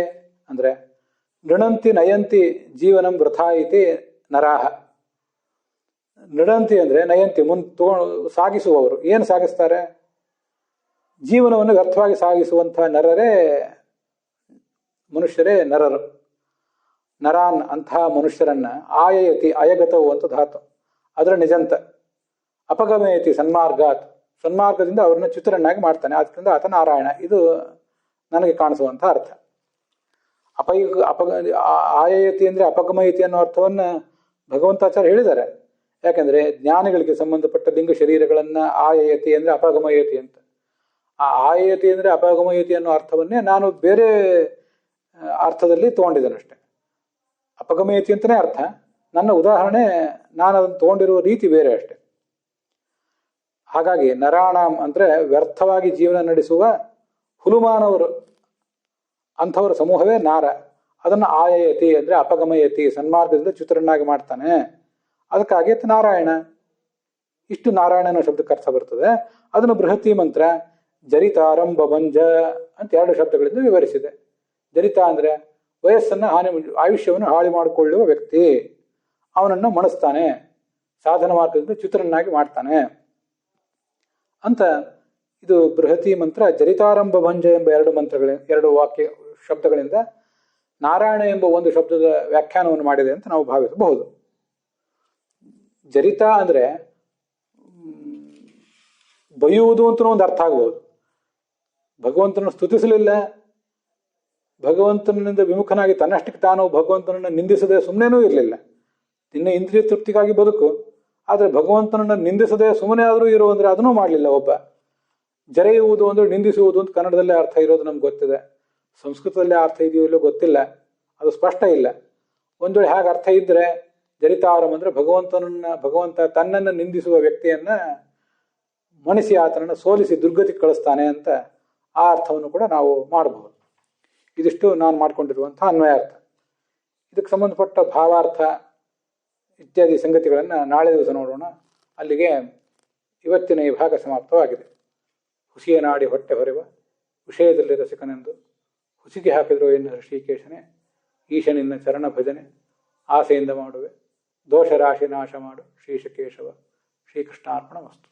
ಅಂದರೆ ನೃಣಂತಿ ನಯಂತಿ ಜೀವನಂ ವೃಥಾ ಇತಿ ನರಾಹ. ನೃಣಂತಿ ಅಂದರೆ ನಯಂತಿ, ಸಾಗಿಸುವವರು. ಏನು ಸಾಗಿಸ್ತಾರೆ? ಜೀವನವನ್ನು ವ್ಯರ್ಥವಾಗಿ ಸಾಗಿಸುವಂಥ ನರರೇ ಮನುಷ್ಯರೇ ನರರು. ನರಾನ್ ಅಂತಹ ಮನುಷ್ಯರನ್ನ ಆಯಯತಿ, ಅಯಗತವು ಅಂತ ಧಾತು, ಅದರ ನಿಜಂತ. ಅಪಗಮಯತಿ ಸನ್ಮಾರ್ಗಾತ್, ಸನ್ಮಾರ್ಗದಿಂದ ಅವ್ರನ್ನ ಚ್ಯುತರನ್ನಾಗಿ ಮಾಡ್ತಾನೆ, ಆದ್ದರಿಂದ ಆತ ನಾರಾಯಣ. ಇದು ನನಗೆ ಕಾಣಿಸುವಂಥ ಅರ್ಥ. ಆಯಯತಿ ಅಂದರೆ ಅಪಗಮಯತಿ ಅನ್ನೋ ಅರ್ಥವನ್ನ ಭಗವಂತಾಚಾರ್ಯ ಹೇಳಿದ್ದಾರೆ. ಯಾಕಂದ್ರೆ ಜ್ಞಾನಿಗಳಿಗೆ ಸಂಬಂಧಪಟ್ಟ ಲಿಂಗ ಶರೀರಗಳನ್ನ ಆಯಯತಿ ಅಂದ್ರೆ ಅಪಗಮಯತಿ ಅಂತ. ಆ ಆಯಯತಿ ಅಂದ್ರೆ ಅಪಗಮಯತಿ ಅನ್ನೋ ಅರ್ಥವನ್ನೇ ನಾನು ಬೇರೆ ಅರ್ಥದಲ್ಲಿ ತಗೊಂಡಿದ್ದೇನೆ ಅಷ್ಟೆ. ಅಪಗಮಯತಿ ಅಂತಲೇ ಅರ್ಥ, ನನ್ನ ಉದಾಹರಣೆ ನಾನು ಅದನ್ನು ತಗೊಂಡಿರುವ ರೀತಿ ಬೇರೆ ಅಷ್ಟೆ. ಹಾಗಾಗಿ ನರಾಣಾಂ ಅಂದರೆ ವ್ಯರ್ಥವಾಗಿ ಜೀವನ ನಡೆಸುವ ಹುಲುಮಾನವರು, ಅಂಥವರ ಸಮೂಹವೇ ನಾರ. ಅದನ್ನು ಆಯಯತಿ ಅಂದರೆ ಅಪಗಮಯತಿ, ಸನ್ಮಾರ್ಗದಿಂದ ಚ್ಯುತರನ್ನಾಗಿ ಮಾಡ್ತಾನೆ. ಅದಕ್ಕಾಗಿ ನಾರಾಯಣ. ಇಷ್ಟು ನಾರಾಯಣನ ಶಬ್ದಕ್ಕೆ ಅರ್ಥ ಬರ್ತದೆ. ಅದನ್ನು ಬೃಹತಿ ಮಂತ್ರ ಜರಿತಾರಂಭ ಭಂಜ ಅಂತ 2 ಶಬ್ದಗಳಿಂದ ವಿವರಿಸಿದೆ. ಜರಿತ ಅಂದರೆ ವಯಸ್ಸನ್ನು ಆಯುಷ್ಯವನ್ನು ಹಾಳು ಮಾಡಿಕೊಳ್ಳುವ ವ್ಯಕ್ತಿ, ಅವನನ್ನು ಮಣಿಸ್ತಾನೆ, ಸಾಧನ ಮಾರ್ಗದಿಂದ ಚ್ಯುತರನ್ನಾಗಿ ಮಾಡ್ತಾನೆ ಅಂತ. ಇದು ಬೃಹತಿ ಮಂತ್ರ ಜರಿತಾರಂಭ ಭಂಜ ಎಂಬ 2 ವಾಕ್ಯ ಶಬ್ದಗಳಿಂದ ನಾರಾಯಣ ಎಂಬ ಒಂದು ಶಬ್ದದ ವ್ಯಾಖ್ಯಾನವನ್ನು ಮಾಡಿದೆ ಅಂತ ನಾವು ಭಾವಿಸಬಹುದು. ಜರಿತ ಅಂದರೆ ಬೈಯುವುದು ಅಂತ ಒಂದು ಅರ್ಥ ಆಗಬಹುದು. ಭಗವಂತನನ್ನು ಸ್ತುತಿಸಲಿಲ್ಲ, ಭಗವಂತನಿಂದ ವಿಮುಖನಾಗಿ ತನ್ನಷ್ಟಕ್ಕೆ ತಾನು ಭಗವಂತನನ್ನು ನಿಂದಿಸದೆ ಸುಮ್ಮನೆನೂ ಇರಲಿಲ್ಲ. ನಿನ್ನ ಇಂದ್ರಿಯ ತೃಪ್ತಿಗಾಗಿ ಬದುಕು, ಆದರೆ ಭಗವಂತನನ್ನು ನಿಂದಿಸದೆ ಸುಮ್ಮನೆ ಆದರೂ ಇರು ಅಂದರೆ ಅದನ್ನೂ ಮಾಡಲಿಲ್ಲ ಒಬ್ಬ. ಜರೆಯುವುದು ಅಂದರೆ ನಿಂದಿಸುವುದು ಅಂತ ಕನ್ನಡದಲ್ಲೇ ಅರ್ಥ ಇರೋದು ನಮ್ಗೆ ಗೊತ್ತಿದೆ. ಸಂಸ್ಕೃತದಲ್ಲೇ ಅರ್ಥ ಇದೆಯೋ ಇಲ್ಲೋ ಗೊತ್ತಿಲ್ಲ, ಅದು ಸ್ಪಷ್ಟ ಇಲ್ಲ. ಒಂದು ವೇಳೆ ಹಾಗೆ ಅರ್ಥ ಇದ್ದರೆ ಜರಿತಾರಂ ಅಂದರೆ ಭಗವಂತ ತನ್ನನ್ನು ನಿಂದಿಸುವ ವ್ಯಕ್ತಿಯನ್ನ ಮಣಿಸಿ ಆತನನ್ನು ಸೋಲಿಸಿ ದುರ್ಗತಿಗೆ ಕಳಿಸ್ತಾನೆ ಅಂತ ಆ ಅರ್ಥವನ್ನು ಕೂಡ ನಾವು ಮಾಡಬಹುದು. ಇದಿಷ್ಟು ನಾನು ಮಾಡಿಕೊಂಡಿರುವಂಥ ಅನ್ವಯಾರ್ಥ. ಇದಕ್ಕೆ ಸಂಬಂಧಪಟ್ಟ ಭಾವಾರ್ಥ ಇತ್ಯಾದಿ ಸಂಗತಿಗಳನ್ನು ನಾಳೆ ದಿವಸ ನೋಡೋಣ. ಅಲ್ಲಿಗೆ ಇವತ್ತಿನ ಈ ಭಾಗ ಸಮಾಪ್ತವಾಗಿದೆ. ಹುಸಿಯ ನಾಡಿ ಹೊಟ್ಟೆ ಹೊರೆವ ವಿಷಯದಲ್ಲಿ ರಸಿಕನೆಂದು ಹುಸಿಗೆ ಹಾಕಿದ್ರು ಎನ್ನ ಶ್ರೀಕೇಶನೇ, ಈಶನಿನ್ನ ಚರಣ ಭಜನೆ ಆಸೆಯಿಂದ ಮಾಡುವೆ, ದೋಷ ರಾಶಿ ನಾಶ ಮಾಡು ಶ್ರೀಶಕೇಶವ. ಶ್ರೀಕೃಷ್ಣಾರ್ಪಣ ವಸ್ತು.